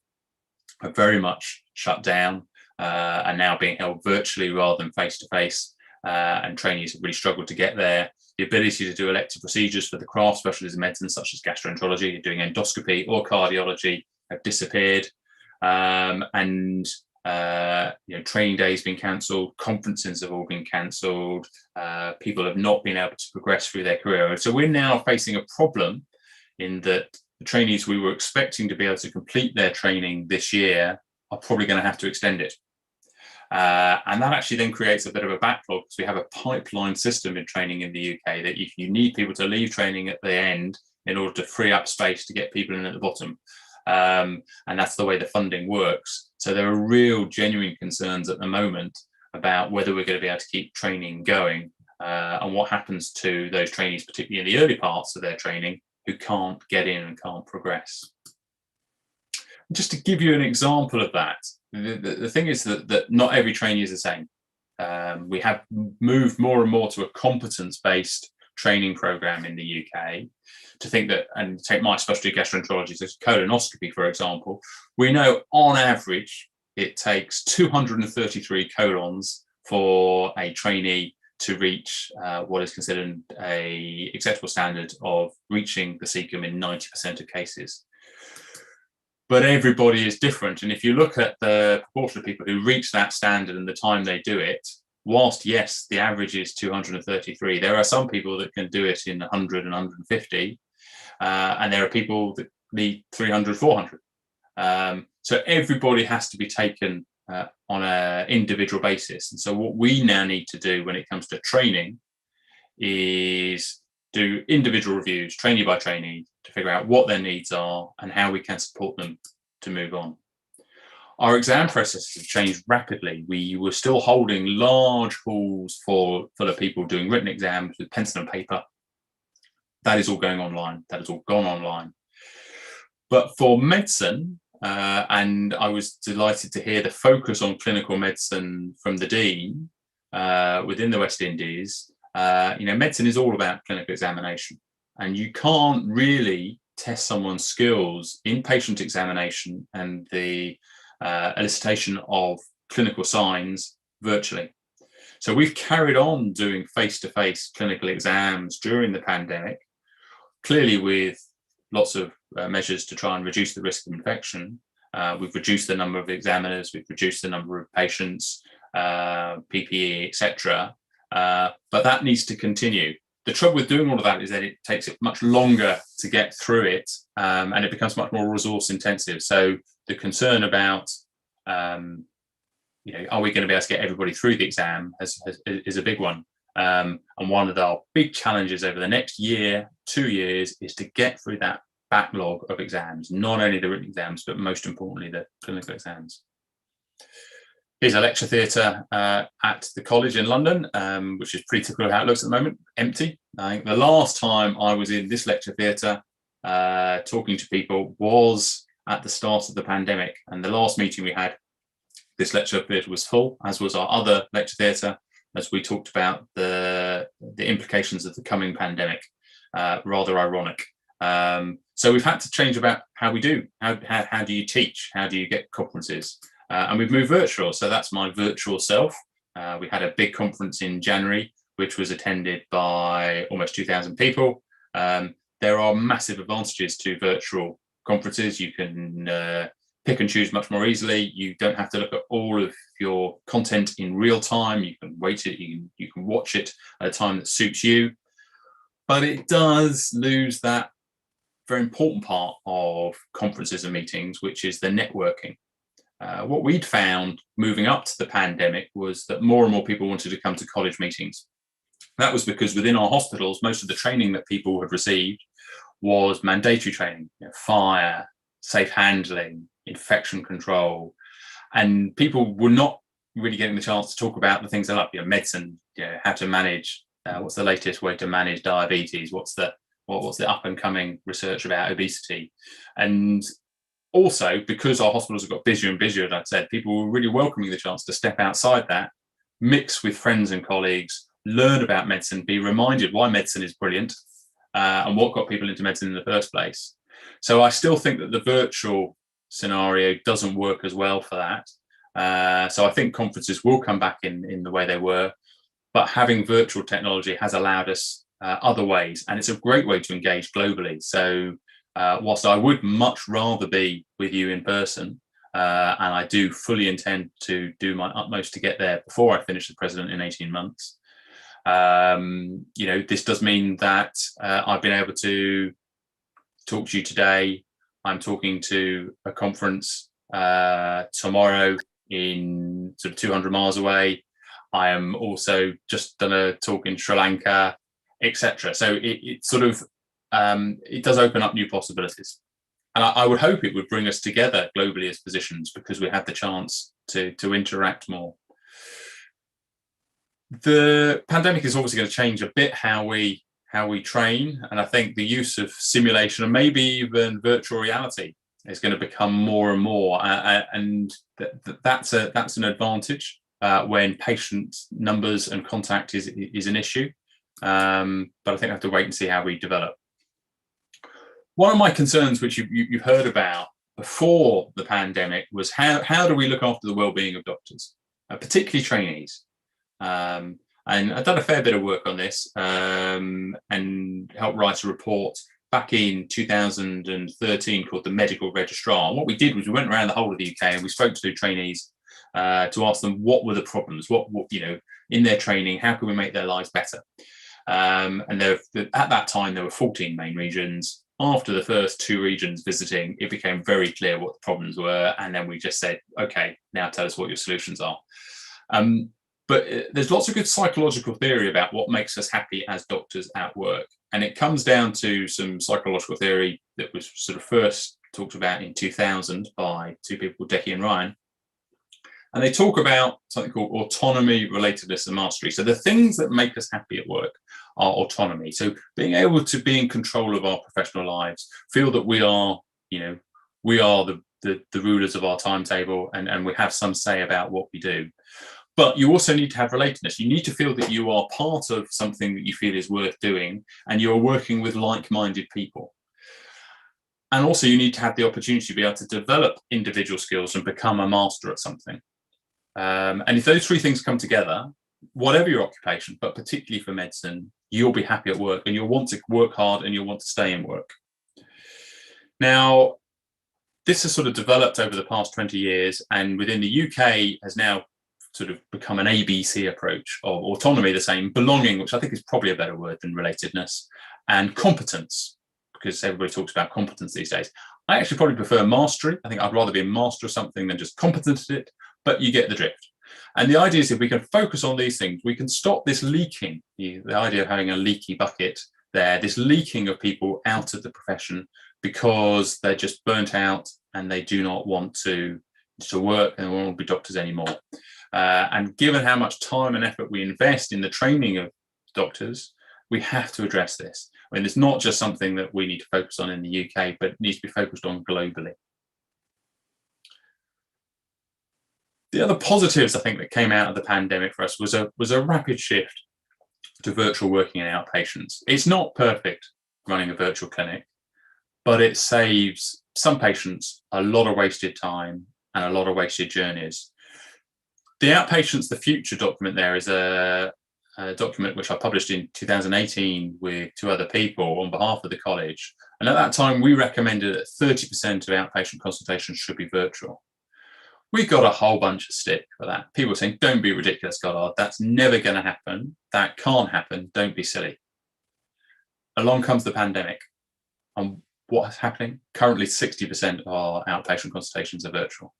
very much shut down, and now being held virtually rather than face-to-face, and trainees have really struggled to get there. The ability to do elective procedures for the craft specialties in medicine, such as gastroenterology, doing endoscopy or cardiology, have disappeared. Training days been cancelled, conferences have all been cancelled, people have not been able to progress through their career. So we're now facing a problem in that the trainees we were expecting to be able to complete their training this year are probably going to have to extend it. And that actually then creates a bit of a backlog, because we have a pipeline system in training in the UK that you need people to leave training at the end in order to free up space to get people in at the bottom. And that's the way the funding works. So there are real genuine concerns at the moment about whether we're going to be able to keep training going, and what happens to those trainees, particularly in the early parts of their training, who can't get in and can't progress. Just to give you an example of that, the thing is that not every trainee is the same. We have moved more and more to a competence-based training program in the UK. To think that, and take my specialty gastroenterology, so colonoscopy, for example, we know on average it takes 233 colons for a trainee to reach what is considered a acceptable standard of reaching the cecum in 90% of cases. But everybody is different, and if you look at the proportion of people who reach that standard and the time they do it, whilst yes, the average is 233, there are some people that can do it in 100 and 150, and there are people that need 300, 400. So everybody has to be taken on an individual basis. And so what we now need to do when it comes to training is do individual reviews, trainee by trainee, to figure out what their needs are and how we can support them to move on. Our exam processes have changed rapidly. We were still holding large halls full of people doing written exams with pencil and paper. That is all going online. That has all gone online. But for medicine, and I was delighted to hear the focus on clinical medicine from the Dean within the West Indies. Medicine is all about clinical examination, and you can't really test someone's skills in patient examination and the elicitation of clinical signs virtually. So we've carried on doing face-to-face clinical exams during the pandemic, clearly with lots of measures to try and reduce the risk of infection. We've reduced the number of examiners, we've reduced the number of patients, PPE, etc. But that needs to continue. The trouble with doing all of that is that it takes it much longer to get through it, and it becomes much more resource intensive. So the concern about, are we going to be able to get everybody through the exam is a big one. And one of our big challenges over the next year, 2 years, is to get through that backlog of exams, not only the written exams, but most importantly, the clinical exams. Here's a lecture theatre at the college in London, which is pretty typical of how it looks at the moment, empty. I think the last time I was in this lecture theatre talking to people was at the start of the pandemic. And the last meeting we had, this lecture theatre was full, as was our other lecture theatre, as we talked about the implications of the coming pandemic. Rather ironic. So we've had to change about how we do. How do you teach? How do you get conferences? And we've moved virtual. So that's my virtual self. We had a big conference in January, which was attended by almost 2,000 people. There are massive advantages to virtual conferences. You can pick and choose much more easily. You don't have to look at all of your content in real time. You can wait it, you can watch it at a time that suits you. But it does lose that very important part of conferences and meetings, which is the networking. What we'd found moving up to the pandemic was that more and more people wanted to come to college meetings. That was because within our hospitals, most of the training that people had received was mandatory training, fire, safe handling, infection control, and people were not really getting the chance to talk about the things they love, medicine, how to manage, what's the latest way to manage diabetes, what's the up and coming research about obesity. And also, because our hospitals have got busier and busier, as I said, people were really welcoming the chance to step outside that, mix with friends and colleagues, learn about medicine, be reminded why medicine is brilliant, and what got people into medicine in the first place. So I still think that the virtual scenario doesn't work as well for that. So I think conferences will come back in the way they were, but having virtual technology has allowed us other ways, and it's a great way to engage globally. So whilst I would much rather be with you in person, and I do fully intend to do my utmost to get there before I finish as president in 18 months, this does mean that I've been able to talk to you today. I'm talking to a conference tomorrow in sort of 200 miles away. I am also just done a talk in Sri Lanka, etc. So it sort of it does open up new possibilities, and I would hope it would bring us together globally as physicians, because we have the chance to interact more. The pandemic is obviously going to change a bit how we train, and I think the use of simulation and maybe even virtual reality is going to become more and more, and that's an advantage when patient numbers and contact is an issue. But I think I have to wait and see how we develop. One of my concerns, which you've heard about before the pandemic, was how do we look after the well-being of doctors, particularly trainees. And I've done a fair bit of work on this and helped write a report back in 2013 called the Medical Registrar. And what we did was we went around the whole of the UK and we spoke to trainees to ask them what were the problems, what in their training, how can we make their lives better. And at that time there were 14 main regions. After the first 2 regions visiting, it became very clear what the problems were, and then we just said, okay, now tell us what your solutions are. But there's lots of good psychological theory about what makes us happy as doctors at work. And it comes down to some psychological theory that was sort of first talked about in 2000 by 2 people called Decky and Ryan. And they talk about something called autonomy, relatedness, and mastery. So the things that make us happy at work are autonomy. So being able to be in control of our professional lives, feel that we are the rulers of our timetable, and we have some say about what we do. But you also need to have relatedness. You need to feel that you are part of something that you feel is worth doing, and you're working with like-minded people. And also you need to have the opportunity to be able to develop individual skills and become a master at something. And if those 3 things come together, whatever your occupation, but particularly for medicine, you'll be happy at work, and you'll want to work hard, and you'll want to stay in work. Now, this has sort of developed over the past 20 years, and within the UK has now sort of become an ABC approach of autonomy, the same, belonging, which I think is probably a better word than relatedness, and competence, because everybody talks about competence these days. I actually probably prefer mastery. I think I'd rather be a master of something than just competent at it, but you get the drift. And the idea is if we can focus on these things, we can stop this leaking, the idea of having a leaky bucket there, this leaking of people out of the profession because they're just burnt out and they do not want to work and they won't be doctors anymore. And given how much time and effort we invest in the training of doctors, we have to address this. I mean, it's not just something that we need to focus on in the UK, but it needs to be focused on globally. The other positives, I think, that came out of the pandemic for us was a rapid shift to virtual working in outpatients. It's not perfect running a virtual clinic, but it saves some patients a lot of wasted time and a lot of wasted journeys. The Outpatients, the Future document there is a document which I published in 2018 with 2 other people on behalf of the college. And at that time, we recommended that 30% of outpatient consultations should be virtual. We got a whole bunch of stick for that. People saying, don't be ridiculous, Goddard. That's never going to happen. That can't happen. Don't be silly. Along comes the pandemic. And what's happening? Currently, 60% of our outpatient consultations are virtual.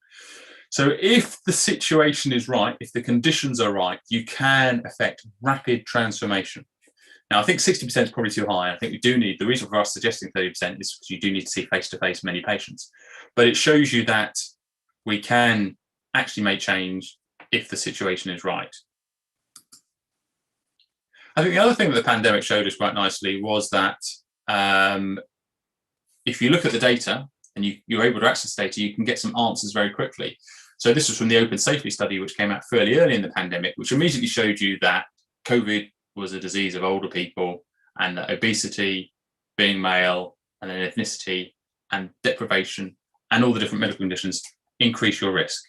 So if the situation is right, if the conditions are right, you can affect rapid transformation. Now, I think 60% is probably too high. I think we do need, the reason for us suggesting 30% is because you do need to see face-to-face many patients. But it shows you that we can actually make change if the situation is right. I think the other thing that the pandemic showed us quite nicely was that if you look at the data and you're able to access data, you can get some answers very quickly. So this was from the Open Safely study, which came out fairly early in the pandemic, which immediately showed you that COVID was a disease of older people, and that obesity, being male, and then ethnicity and deprivation and all the different medical conditions increase your risk.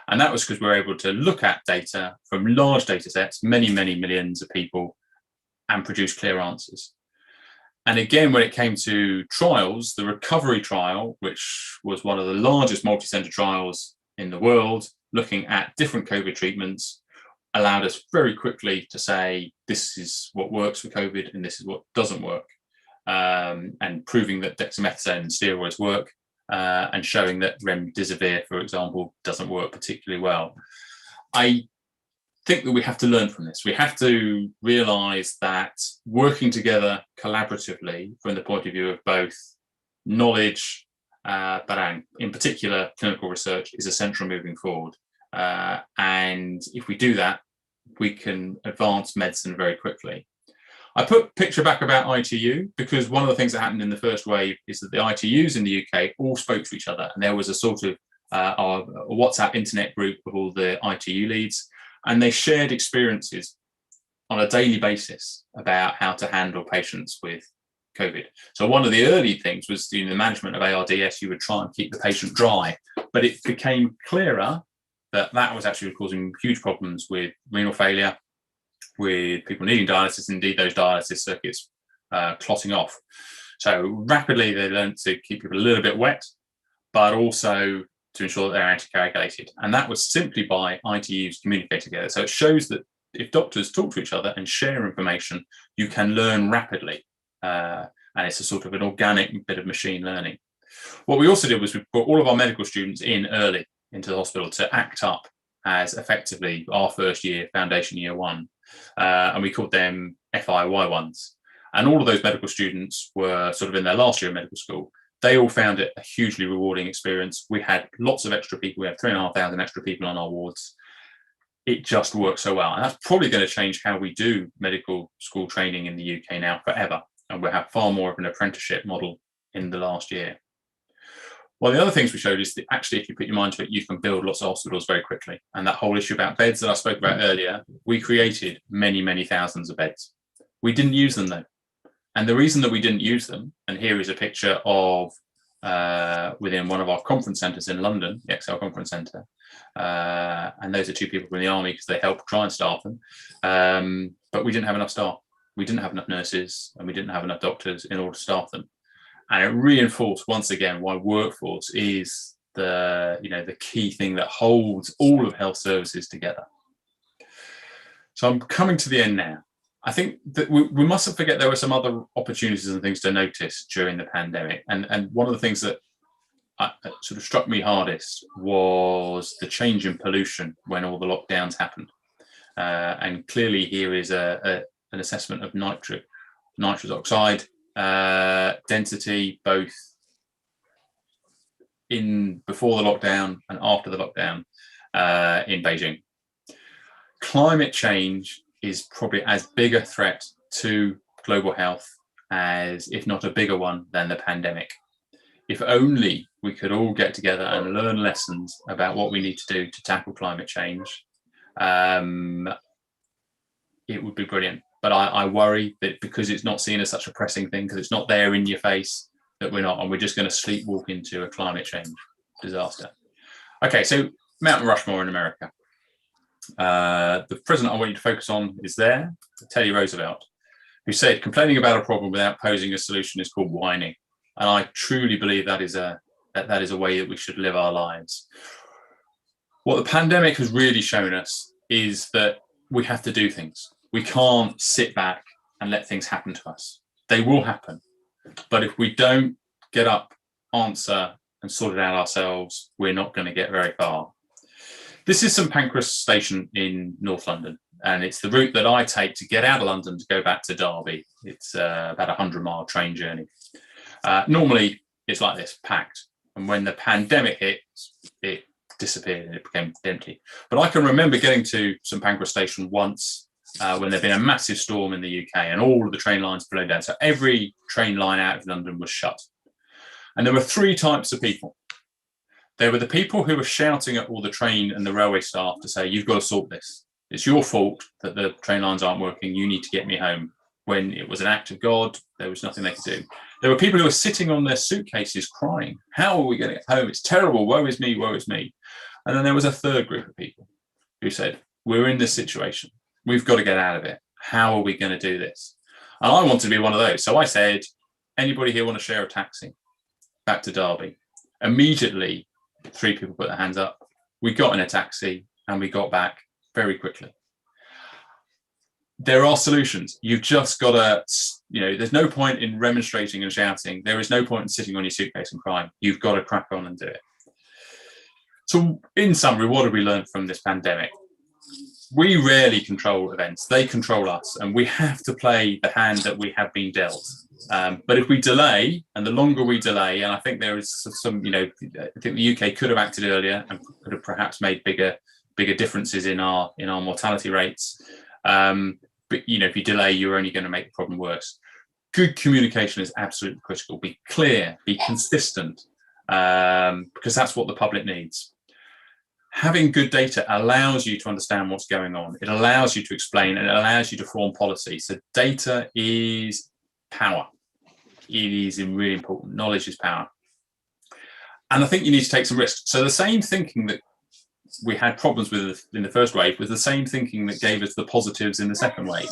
And that was because we were able to look at data from large data sets, many, many millions of people, and produce clear answers. And again, when it came to trials, the recovery trial, which was one of the largest multi-center trials in the world, looking at different COVID treatments, allowed us very quickly to say, this is what works for COVID and this is what doesn't work. And proving that dexamethasone and steroids work, and showing that remdesivir, for example, doesn't work particularly well. I think that we have to learn from this. We have to realize that working together collaboratively from the point of view of both knowledge, but in particular clinical research, is essential moving forward. And if we do that, we can advance medicine very quickly. I put a picture back about ITU because one of the things that happened in the first wave is that the ITUs in the UK all spoke to each other, and there was a sort of a WhatsApp internet group of all the ITU leads, and they shared experiences on a daily basis about how to handle patients with COVID. So one of the early things was the management of ARDS. You would try and keep the patient dry, but it became clearer that that was actually causing huge problems with renal failure, with people needing dialysis, indeed those dialysis circuits clotting off. So rapidly they learned to keep people a little bit wet, but also to ensure that they're anticoagulated. And that was simply by ITUs communicating together. So it shows that if doctors talk to each other and share information, you can learn rapidly. And it's a sort of an organic bit of machine learning. What we also did was we brought all of our medical students in early into the hospital to act up as effectively our first year, foundation year one. And we called them FIY1s. And all of those medical students were sort of in their last year of medical school. They all found it a hugely rewarding experience. We had lots of extra people. We had 3,500 extra people on our wards. It just worked so well. And that's probably going to change how we do medical school training in the UK now forever. And we'll have far more of an apprenticeship model in the last year. Well, the other things we showed is that actually, if you put your mind to it, you can build lots of hospitals very quickly. And that whole issue about beds that I spoke about earlier, we created many, many thousands of beds. We didn't use them though. And the reason that we didn't use them, and here is a picture of within one of our conference centres in London, the XL Conference Centre. And those are two people from the army because they helped try and staff them. But we didn't have enough staff. We didn't have enough nurses and we didn't have enough doctors in order to staff them. And it reinforced once again why workforce is the key thing that holds all of health services together. So I'm coming to the end now. I think that we mustn't forget there were some other opportunities and things to notice during the pandemic. And one of the things that sort of struck me hardest was the change in pollution when all the lockdowns happened. And clearly here is an assessment of nitrous oxide density, both before the lockdown and after the lockdown in Beijing. Climate change is probably as big a threat to global health as, if not a bigger one, than the pandemic. If only we could all get together and learn lessons about what we need to do to tackle climate change, it would be brilliant. But I worry that because it's not seen as such a pressing thing, because it's not there in your face, that we're not, and we're just going to sleepwalk into a climate change disaster. Okay, so Mount Rushmore in America. The president I want you to focus on is there, Teddy Roosevelt, who said, complaining about a problem without posing a solution is called whining. And I truly believe that is a way that we should live our lives. What the pandemic has really shown us is that we have to do things. We can't sit back and let things happen to us. They will happen. But if we don't get up, answer, and sort it out ourselves, we're not going to get very far. This is St Pancras Station in North London, and it's the route that I take to get out of London to go back to Derby. It's about a 100-mile train journey. Normally, it's like this, packed. And when the pandemic hit, it disappeared and it became empty. But I can remember getting to St Pancras Station once when there'd been a massive storm in the UK and all of the train lines blew down. So every train line out of London was shut. And there were three types of people. There were the people who were shouting at all the train and the railway staff to say, you've got to sort this. It's your fault that the train lines aren't working. You need to get me home. When it was an act of God, there was nothing they could do. There were people who were sitting on their suitcases crying. How are we getting home? It's terrible. Woe is me, woe is me. And then there was a third group of people who said, we're in this situation. We've got to get out of it. How are we going to do this? And I wanted to be one of those. So I said, anybody here want to share a taxi back to Derby? Immediately, 3 people put their hands up. We got in a taxi and we got back very quickly. There are solutions. You've just got to, there's no point in remonstrating and shouting. There is no point in sitting on your suitcase and crying. You've got to crack on and do it. So in summary, what did we learn from this pandemic? We rarely control events. They control us, and we have to play the hand that we have been dealt. But if we delay, and the longer we delay, and I think there is some, I think the UK could have acted earlier and could have perhaps made bigger differences in our mortality rates. But if you delay, you're only going to make the problem worse. Good communication is absolutely critical. Be clear, be consistent, because that's what the public needs. Having good data allows you to understand what's going on. It allows you to explain, and it allows you to form policy. So data is power. It is really important. Knowledge is power. And I think you need to take some risks. So the same thinking that we had problems with in the first wave was the same thinking that gave us the positives in the second wave.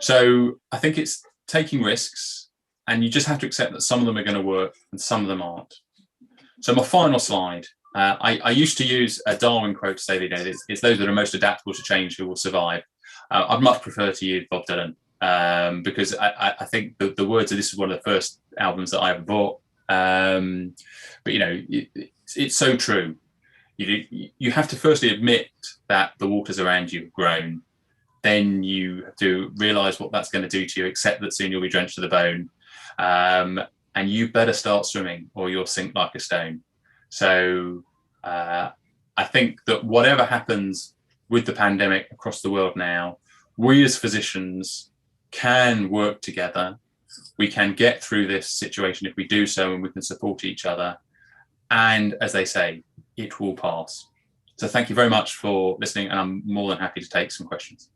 So I think it's taking risks, and you just have to accept that some of them are going to work and some of them aren't. So my final slide, I used to use a Darwin quote to say, it's those that are most adaptable to change who will survive. I'd much prefer to use Bob Dylan, because I think the words of this is one of the first albums that I ever bought. But it's so true. You have to firstly admit that the waters around you have grown. Then you have to realise what that's going to do to you, accept that soon you'll be drenched to the bone. And you better start swimming or you'll sink like a stone. So I think that whatever happens with the pandemic across the world now, we as physicians can work together. We can get through this situation if we do so, and we can support each other. And as they say, it will pass. So thank you very much for listening, and I'm more than happy to take some questions.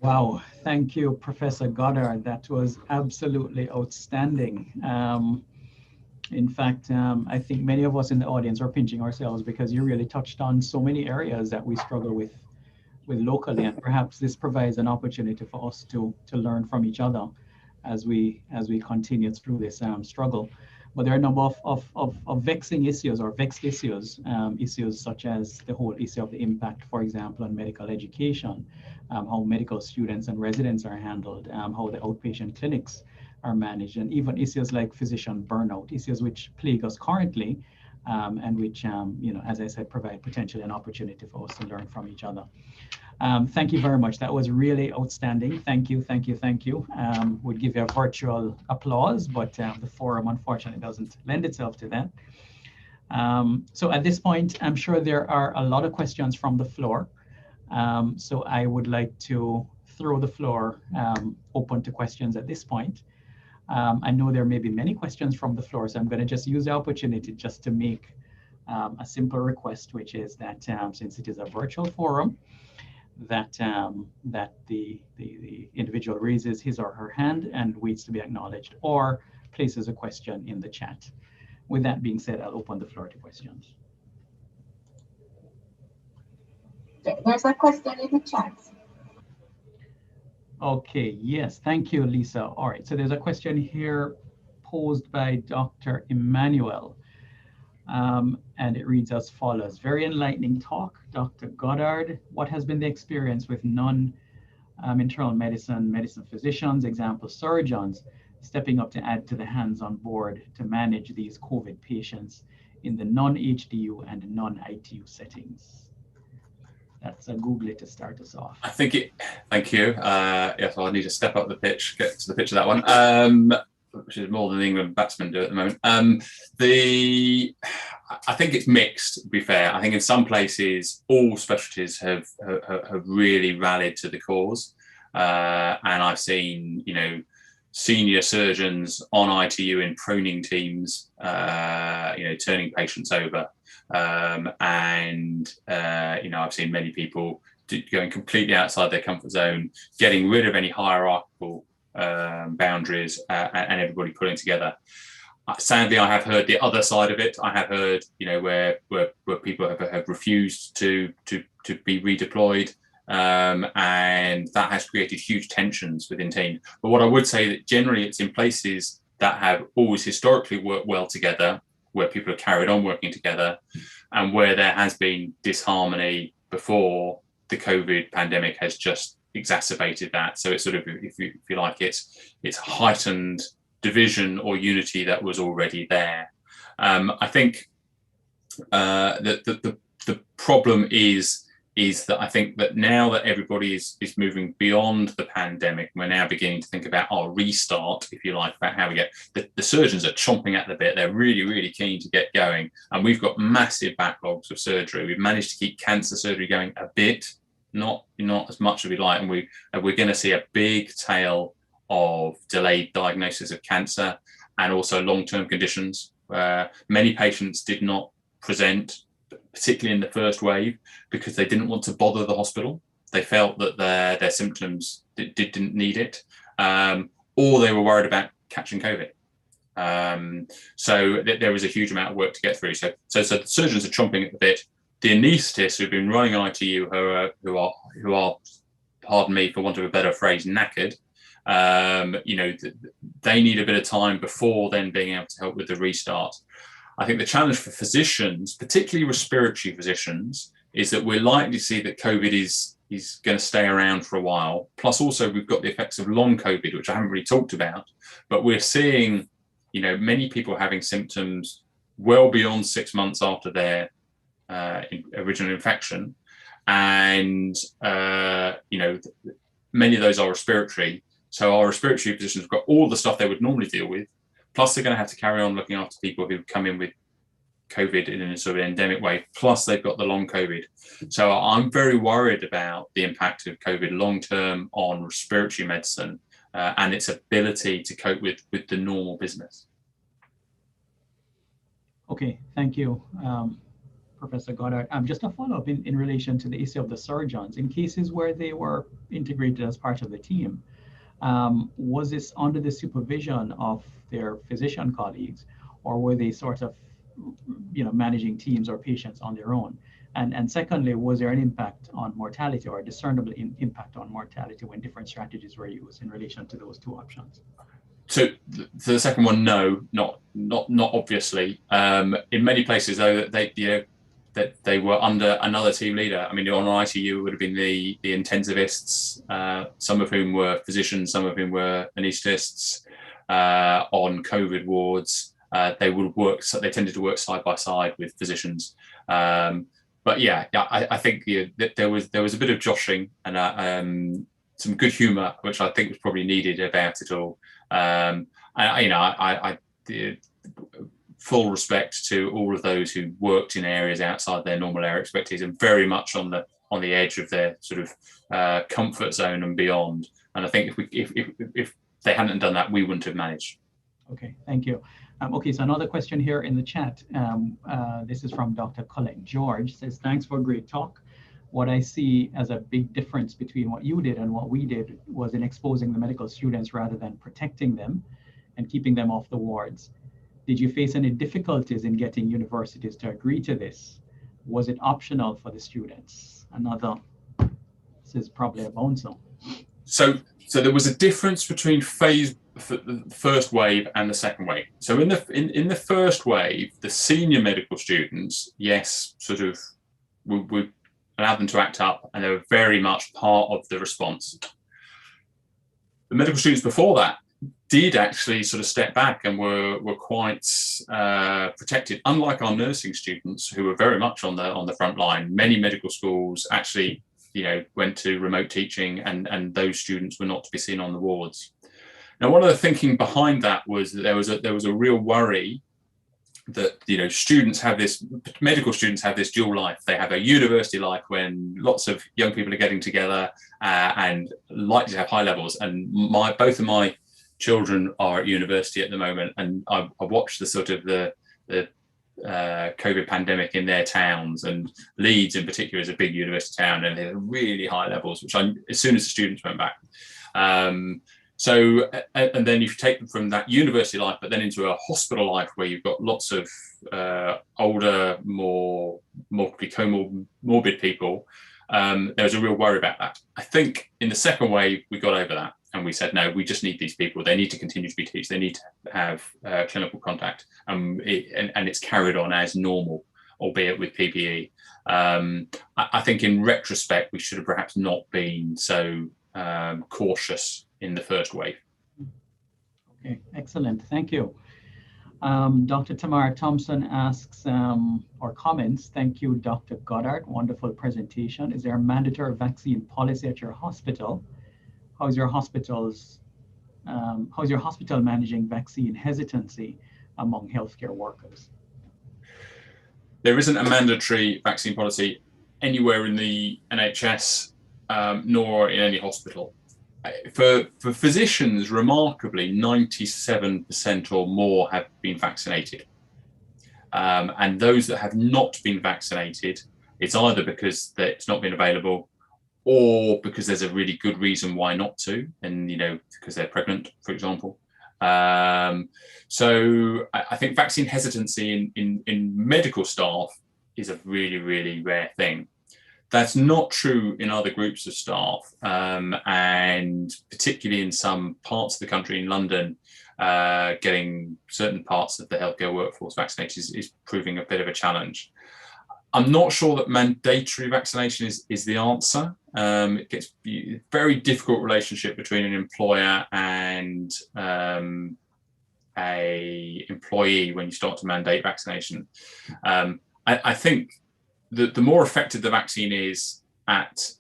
Wow, thank you, Professor Goddard. That was absolutely outstanding. In fact, I think many of us in the audience are pinching ourselves because you really touched on so many areas that we struggle with locally, and perhaps this provides an opportunity for us to learn from each other as we continue through this struggle. But there are a number of vexing issues or vexed issues, issues such as the whole issue of the impact, for example, on medical education, how medical students and residents are handled, how the outpatient clinics are managed, and even issues like physician burnout, issues which plague us currently, and which, as I said, provide potentially an opportunity for us to learn from each other. Thank you very much. That was really outstanding. Thank you, thank you, thank you. We'd give you a virtual applause, but the forum unfortunately doesn't lend itself to that. So at this point, I'm sure there are a lot of questions from the floor. So I would like to throw the floor open to questions at this point. I know there may be many questions from the floor, so I'm going to just use the opportunity just to make a simple request, which is that since it is a virtual forum, that the individual raises his or her hand and waits to be acknowledged, or places a question in the chat. With that being said, I'll open the floor to questions. There's a question in the chat. Okay, yes, thank you, Lisa. All right, so there's a question here posed by Dr. Emmanuel. And it reads as follows. Very enlightening talk, Dr. Goddard. What has been the experience with non-internal medicine physicians, example surgeons, stepping up to add to the hands-on board to manage these COVID patients in the non-HDU and non-ITU settings? That's a Google to start us off. I think it, thank you. Yes, I need to step up the pitch, get to the pitch of that one, which is more than the England batsmen do at the moment. I think it's mixed, to be fair. I think in some places, all specialties have really rallied to the cause. And I've seen, you know, senior surgeons on ITU in proning teams, you know, turning patients over. You know, I've seen many people going completely outside their comfort zone, getting rid of any hierarchical boundaries, and everybody pulling together. Sadly, I have heard the other side of it. I have heard, you know, where people have refused to be redeployed, and that has created huge tensions within teams. But what I would say that generally it's in places that have always historically worked well together, where people have carried on working together, and where there has been disharmony before the COVID pandemic has just exacerbated that. So it's sort of, if you like, it's heightened division or unity that was already there. I think that the problem is that I think that now that everybody is moving beyond the pandemic, we're now beginning to think about our restart, if you like, about how we get the surgeons are chomping at the bit. They're really, really keen to get going, and we've got massive backlogs of surgery. We've managed to keep cancer surgery going a bit, not as much as we like, and we're going to see a big tail of delayed diagnosis of cancer and also long-term conditions. Many patients did not present, particularly in the first wave, because they didn't want to bother the hospital. They felt that their symptoms didn't need it, or they were worried about catching COVID. So there was a huge amount of work to get through. So the surgeons are chomping at the bit. The anaesthetists who've been running ITU, who are, pardon me for want of a better phrase, knackered, you know, they need a bit of time before then being able to help with the restart. I think the challenge for physicians, particularly respiratory physicians, is that we're likely to see that COVID is going to stay around for a while. Plus, also we've got the effects of long COVID, which I haven't really talked about, but we're seeing, you know, many people having symptoms well beyond 6 months after their original infection, and you know, many of those are respiratory. So our respiratory physicians have got all the stuff they would normally deal with. Plus, they're going to have to carry on looking after people who come in with COVID in a sort of endemic way. Plus, they've got the long COVID. So I'm very worried about the impact of COVID long-term on respiratory medicine and its ability to cope with the normal business. Okay, thank you, Professor Goddard. Just a follow-up in relation to the issue of the surgeons. In cases where they were integrated as part of the team, was this under the supervision of their physician colleagues, or were they sort of, you know, managing teams or patients on their own? And secondly, was there an impact on mortality, or a discernible impact on mortality when different strategies were used in relation to those two options? So the second one, no, not obviously. In many places, though, that they were under another team leader. I mean, on ITU, it would have been the intensivists, some of whom were physicians, some of whom were anaesthetists. On COVID wards, they tended to work side by side with physicians. But yeah, I think that there was a bit of joshing and some good humour, which I think was probably needed about it all. Full respect to all of those who worked in areas outside their normal area expertise and very much on the edge of their sort of comfort zone and beyond. And I think if they hadn't done that, we wouldn't have managed. Okay, thank you. Okay, so another question here in the chat. This is from Dr. Colette George. Says, thanks for a great talk. What I see as a big difference between what you did and what we did was in exposing the medical students rather than protecting them and keeping them off the wards. Did you face any difficulties in getting universities to agree to this? Was it optional for the students? This is probably a bouncer. So there was a difference between phase the first wave and the second wave. So in the first wave, the senior medical students, yes, sort of we allowed them to act up, and they were very much part of the response. The medical students before that did actually sort of step back and were quite protected. Unlike our nursing students, who were very much on the front line, many medical schools actually, went to remote teaching, and those students were not to be seen on the wards. Now, one of the thinking behind that was that there was a real worry that medical students have this dual life. They have a university life when lots of young people are getting together and likely to have high levels. And both of my children are at university at the moment, and I watched the sort of the COVID pandemic in their towns, and Leeds in particular is a big university town, and they had really high levels, which as soon as the students went back. So, and then you take them from that university life, but then into a hospital life where you've got lots of older, more comorbid people. There was a real worry about that. I think in the second wave, we got over that, and we said, no, we just need these people. They need to continue to be taught. They need to have clinical contact, and it's carried on as normal, albeit with PPE. I think in retrospect, we should have perhaps not been so cautious in the first wave. Okay, excellent, thank you. Dr. Tamara Thompson asks or comments, thank you, Dr. Goddard, wonderful presentation. Is there a mandatory vaccine policy at your hospital? How's your hospital managing vaccine hesitancy among healthcare workers? There isn't a mandatory vaccine policy anywhere in the NHS, nor in any hospital. For physicians, remarkably, 97% or more have been vaccinated. And those that have not been vaccinated, it's either because it's not been available, or because there's a really good reason why not to, and because they're pregnant, for example. So I think vaccine hesitancy in medical staff is a really, really rare thing. That's not true in other groups of staff, and particularly in some parts of the country, in London, getting certain parts of the healthcare workforce vaccinated is proving a bit of a challenge. I'm not sure that mandatory vaccination is the answer. It gets a very difficult relationship between an employer and a employee when you start to mandate vaccination. I think the more effective the vaccine is at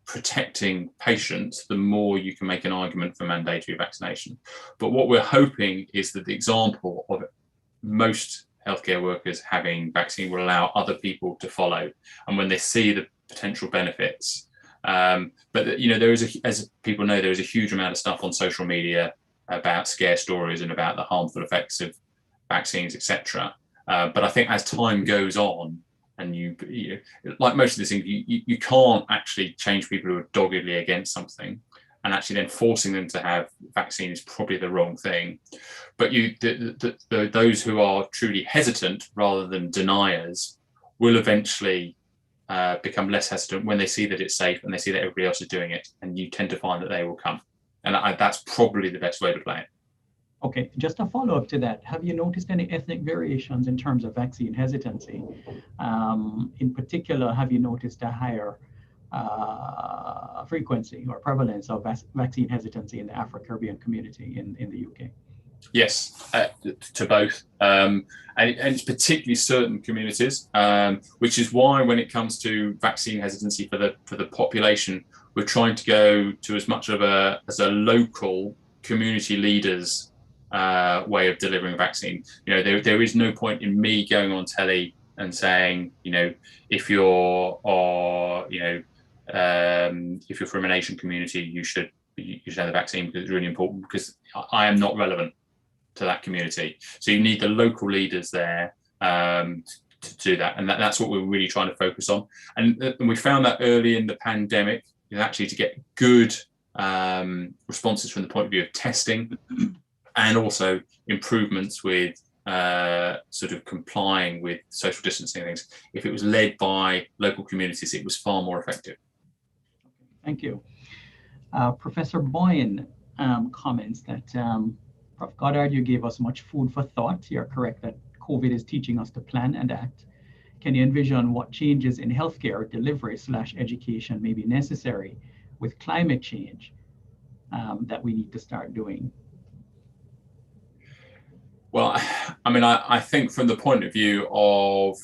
protecting patients, the more you can make an argument for mandatory vaccination. But what we're hoping is that the example of most healthcare workers having vaccine will allow other people to follow, and when they see the potential benefits. But there is as people know, there is a huge amount of stuff on social media about scare stories and about the harmful effects of vaccines, etc. But I think as time goes on, and you like most of these things, you can't actually change people who are doggedly against something, and actually then forcing them to have vaccine is probably the wrong thing. But those who are truly hesitant rather than deniers will eventually become less hesitant when they see that it's safe and they see that everybody else is doing it, and you tend to find that they will come. And that's probably the best way to play it. Okay, just a follow-up to that. Have you noticed any ethnic variations in terms of vaccine hesitancy? In particular, have you noticed a higher frequency or prevalence of vaccine hesitancy in the Afro-Caribbean community in the UK? Yes, to both. And it's particularly certain communities, which is why when it comes to vaccine hesitancy for the population, we're trying to go to as much of a local community leaders way of delivering a vaccine. There is no point in me going on telly and saying, if you're from an Asian community, you should have the vaccine because it's really important, because I am not relevant to that community. So you need the local leaders there to do that, and that's what we're really trying to focus on. And we found that early in the pandemic, actually, to get good responses from the point of view of testing, and also improvements with sort of complying with social distancing things. If it was led by local communities, it was far more effective. Thank you. Professor Boyne, comments that Prof. Goddard, you gave us much food for thought. You're correct that COVID is teaching us to plan and act. Can you envision what changes in healthcare delivery / education may be necessary with climate change that we need to start doing? Well, I mean, I think from the point of view of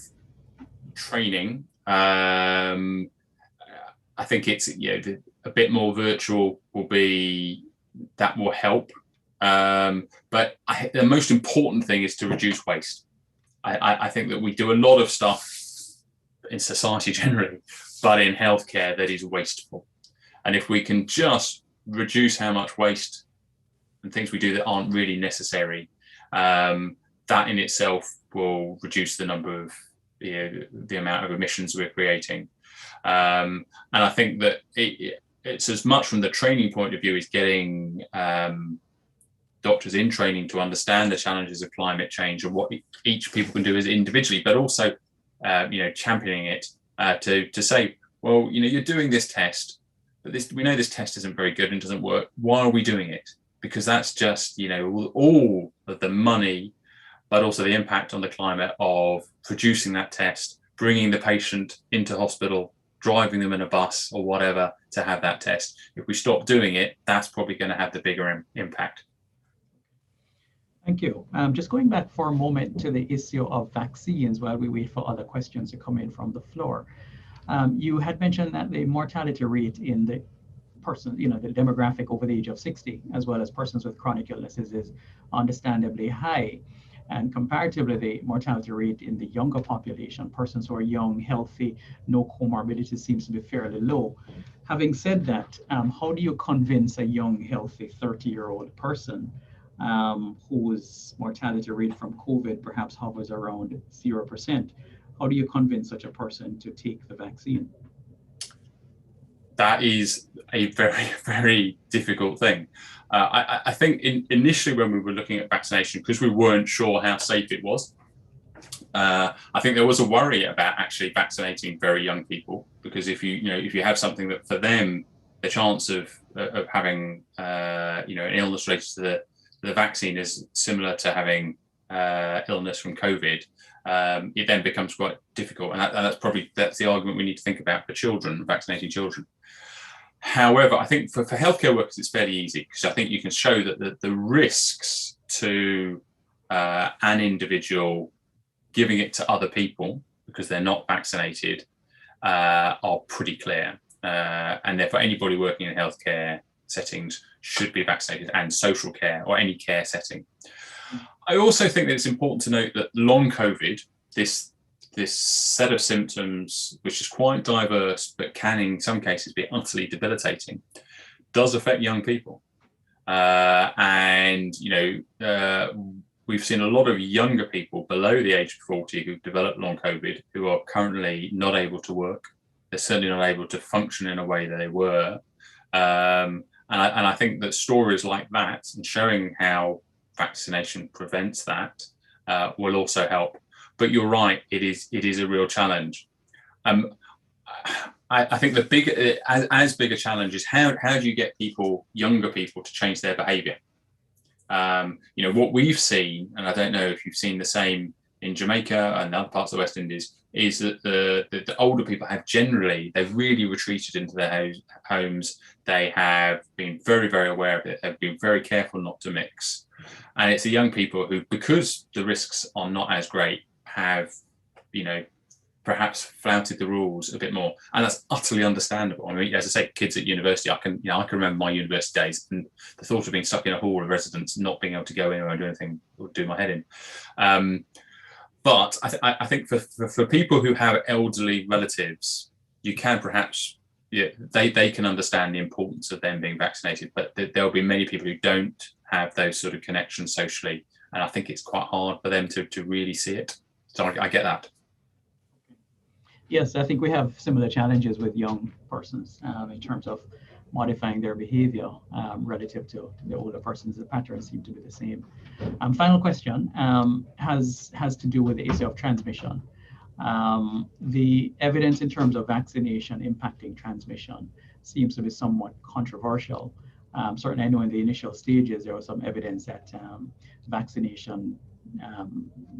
training, I think it's, you know, a bit more virtual will help. But the most important thing is to reduce waste. I think that we do a lot of stuff in society generally, but in healthcare that is wasteful. And if we can just reduce how much waste and things we do that aren't really necessary, that in itself will reduce the number of, you know, the amount of emissions we're creating. And I think that it's as much from the training point of view is getting doctors in training to understand the challenges of climate change and what each people can do as individually, but also, you know, championing it to say, well, you know, you're doing this test, but we know this test isn't very good and doesn't work. Why are we doing it? Because that's just, you know, all of the money, but also the impact on the climate of producing that test, bringing the patient into hospital, driving them in a bus or whatever to have that test. If we stop doing it, that's probably going to have the bigger impact. Thank you. Just going back for a moment to the issue of vaccines while we wait for other questions to come in from the floor. You had mentioned that the mortality rate in the person, you know, the demographic over the age of 60, as well as persons with chronic illnesses, is understandably high. And comparatively, the mortality rate in the younger population, persons who are young, healthy, no comorbidity, seems to be fairly low. Having said that, how do you convince a young, healthy 30-year-old person whose mortality rate from COVID perhaps hovers around 0%? How do you convince such a person to take the vaccine? That is a very, very difficult thing. I think initially when we were looking at vaccination, because we weren't sure how safe it was, I think there was a worry about actually vaccinating very young people, because if you have something that for them, the chance of having you know, an illness related to the vaccine is similar to having illness from COVID, it then becomes quite difficult, and that's the argument we need to think about for children, vaccinating children. However, I think for healthcare workers, it's fairly easy, because I think you can show that the risks to an individual giving it to other people because they're not vaccinated are pretty clear. And therefore, anybody working in healthcare settings should be vaccinated, and social care or any care setting. I also think that it's important to note that long COVID, this set of symptoms, which is quite diverse, but can in some cases be utterly debilitating, does affect young people. And, you know, we've seen a lot of younger people below the age of 40 who've developed long COVID, who are currently not able to work. They're certainly not able to function in a way that they were. And I think that stories like that and showing how vaccination prevents that will also help. But you're right, it is a real challenge. I think the big a challenge is how do you get younger people to change their behaviour? You know, what we've seen, and I don't know if you've seen the same in Jamaica and other parts of the West Indies, is that the older people they've really retreated into their homes. They have been very, very aware of it. They've been very careful not to mix. And it's the young people who, because the risks are not as great, have, you know, perhaps flouted the rules a bit more, and that's utterly understandable. I mean, as I say, kids at university, I can remember my university days, and the thought of being stuck in a hall of residence, not being able to go anywhere and do anything, would do my head in. But I think for people who have elderly relatives, you can perhaps, yeah, they can understand the importance of them being vaccinated, but there'll be many people who don't have those sort of connections socially, and I think it's quite hard for them to really see it. So I get that. Yes, I think we have similar challenges with young persons in terms of modifying their behavior relative to the older persons. The patterns seem to be the same. Final question has to do with the issue of transmission. The evidence in terms of vaccination impacting transmission seems to be somewhat controversial. Certainly, I know in the initial stages, there was some evidence that vaccination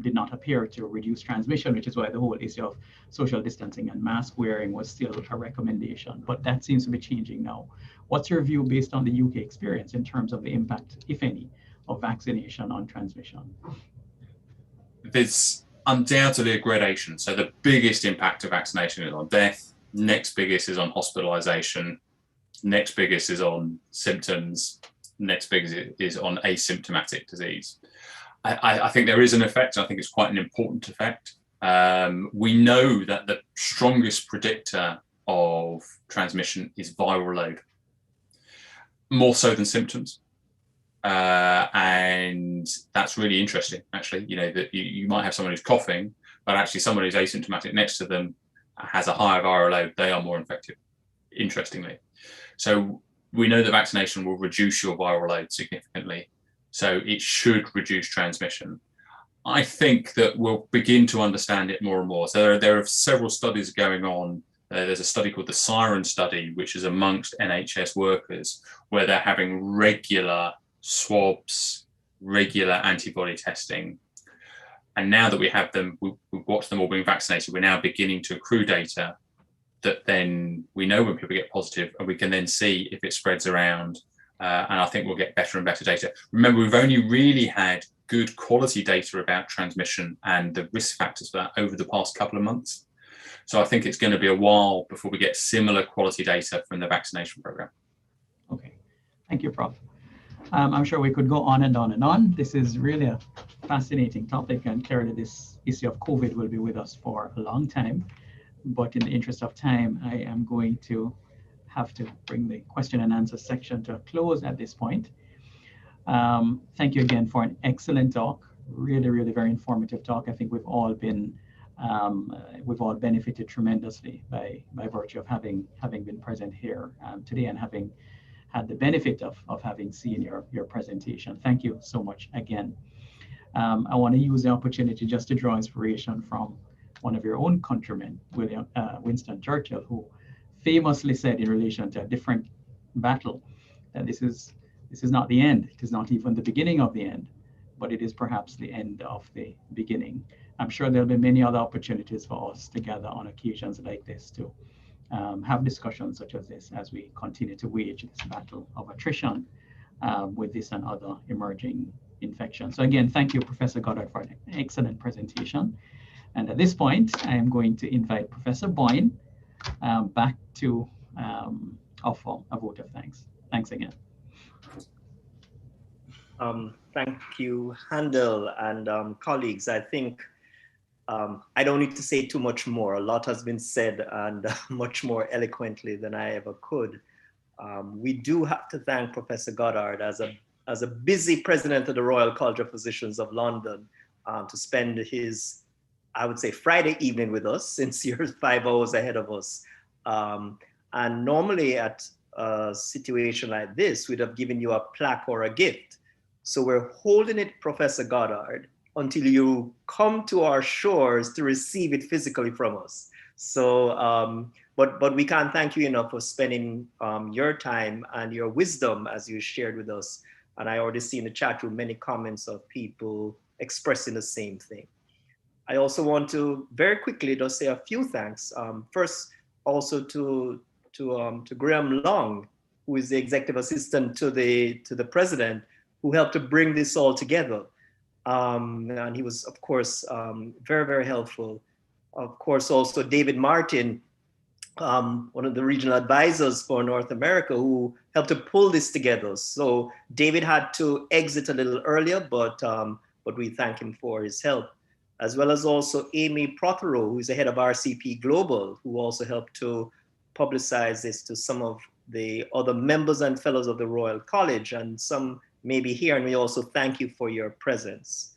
did not appear to reduce transmission, which is why the whole issue of social distancing and mask wearing was still a recommendation. But that seems to be changing now. What's your view based on the UK experience in terms of the impact, if any, of vaccination on transmission? There's undoubtedly a gradation. So the biggest impact of vaccination is on death. Next biggest is on hospitalization. Next biggest is on symptoms. Next biggest is on asymptomatic disease. I think there is an effect. I think it's quite an important effect. We know that the strongest predictor of transmission is viral load, more so than symptoms. And that's really interesting, actually, that you might have someone who's coughing, but actually someone who's asymptomatic next to them has a higher viral load. They are more infective, interestingly. So we know that vaccination will reduce your viral load significantly. So it should reduce transmission. I think that we'll begin to understand it more and more. So there are several studies going on. There's a study called the Siren study, which is amongst NHS workers, where they're having regular swabs, regular antibody testing. And now that we have them, we've watched them all being vaccinated, we're now beginning to accrue data that then we know when people get positive, and we can then see if it spreads around. And I think we'll get better and better data. Remember, we've only really had good quality data about transmission and the risk factors for that over the past couple of months. So I think it's going to be a while before we get similar quality data from the vaccination program. Okay, thank you, Prof. I'm sure we could go on and on and on. This is really a fascinating topic, and clearly this issue of COVID will be with us for a long time. But in the interest of time, I am going to have to bring the question and answer section to a close at this point. Thank you again for an excellent talk. Really, really very informative talk. I think we've all benefited tremendously by virtue of having been present here today and having had the benefit of having seen your presentation. Thank you so much again. I want to use the opportunity just to draw inspiration from one of your own countrymen, Winston Churchill, who famously said in relation to a different battle that this is not the end. It is not even the beginning of the end, but it is perhaps the end of the beginning. I'm sure there'll be many other opportunities for us to gather on occasions like this to have discussions such as this as we continue to wage this battle of attrition with this and other emerging infections. So again, thank you, Professor Goddard, for an excellent presentation. And at this point, I am going to invite Professor Boyne back to offer a vote of thanks. Thanks again. Thank you, Handel and colleagues. I think I don't need to say too much more. A lot has been said, and much more eloquently than I ever could. We do have to thank Professor Goddard as a busy president of the Royal College of Physicians of London to spend his, I would say, Friday evening with us, since you're 5 hours ahead of us. And normally at a situation like this, we'd have given you a plaque or a gift. So we're holding it, Professor Goddard, until you come to our shores to receive it physically from us. So, but we can't thank you enough for spending your time and your wisdom as you shared with us. And I already see in the chat room many comments of people expressing the same thing. I also want to very quickly just say a few thanks. First, also to Graham Long, who is the executive assistant to the president, who helped to bring this all together. And he was, of course, very, very helpful. Of course, also David Martin, one of the regional advisors for North America, who helped to pull this together. So David had to exit a little earlier, but we thank him for his help, as well as also Amy Prothero, who's the head of RCP Global, who also helped to publicize this to some of the other members and fellows of the Royal College, and some may be here, and we also thank you for your presence.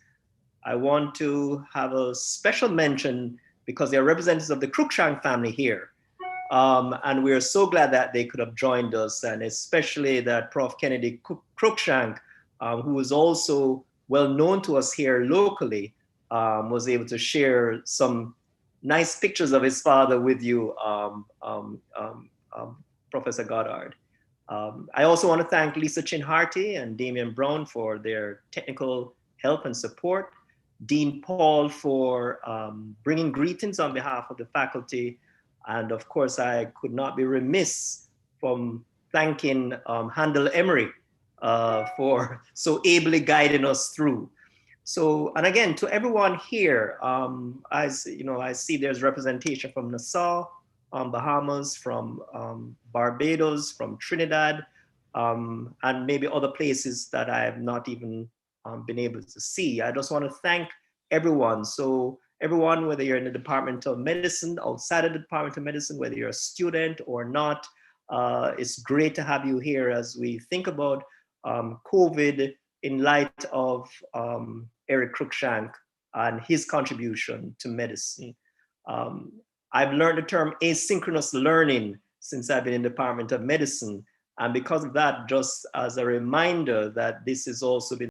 I want to have a special mention because there are representatives of the Cruikshank family here. And we're so glad that they could have joined us, and especially that Prof. Kennedy Cruikshank, who is also well known to us here locally, was able to share some nice pictures of his father with you, Professor Goddard. I also want to thank Lisa Chin-Harty and Damian Brown for their technical help and support. Dean Paul for bringing greetings on behalf of the faculty. And of course, I could not be remiss from thanking Handel Emery for so ably guiding us through. So, and again, to everyone here, as you know, I see there's representation from Nassau, Bahamas, from Barbados, from Trinidad, and maybe other places that I have not even been able to see. I just want to thank everyone. So everyone, whether you're in the Department of Medicine, outside of the Department of Medicine, whether you're a student or not, it's great to have you here as we think about COVID in light of Eric Cruikshank and his contribution to medicine. I've learned the term asynchronous learning since I've been in the Department of Medicine. And because of that, just as a reminder that this has also been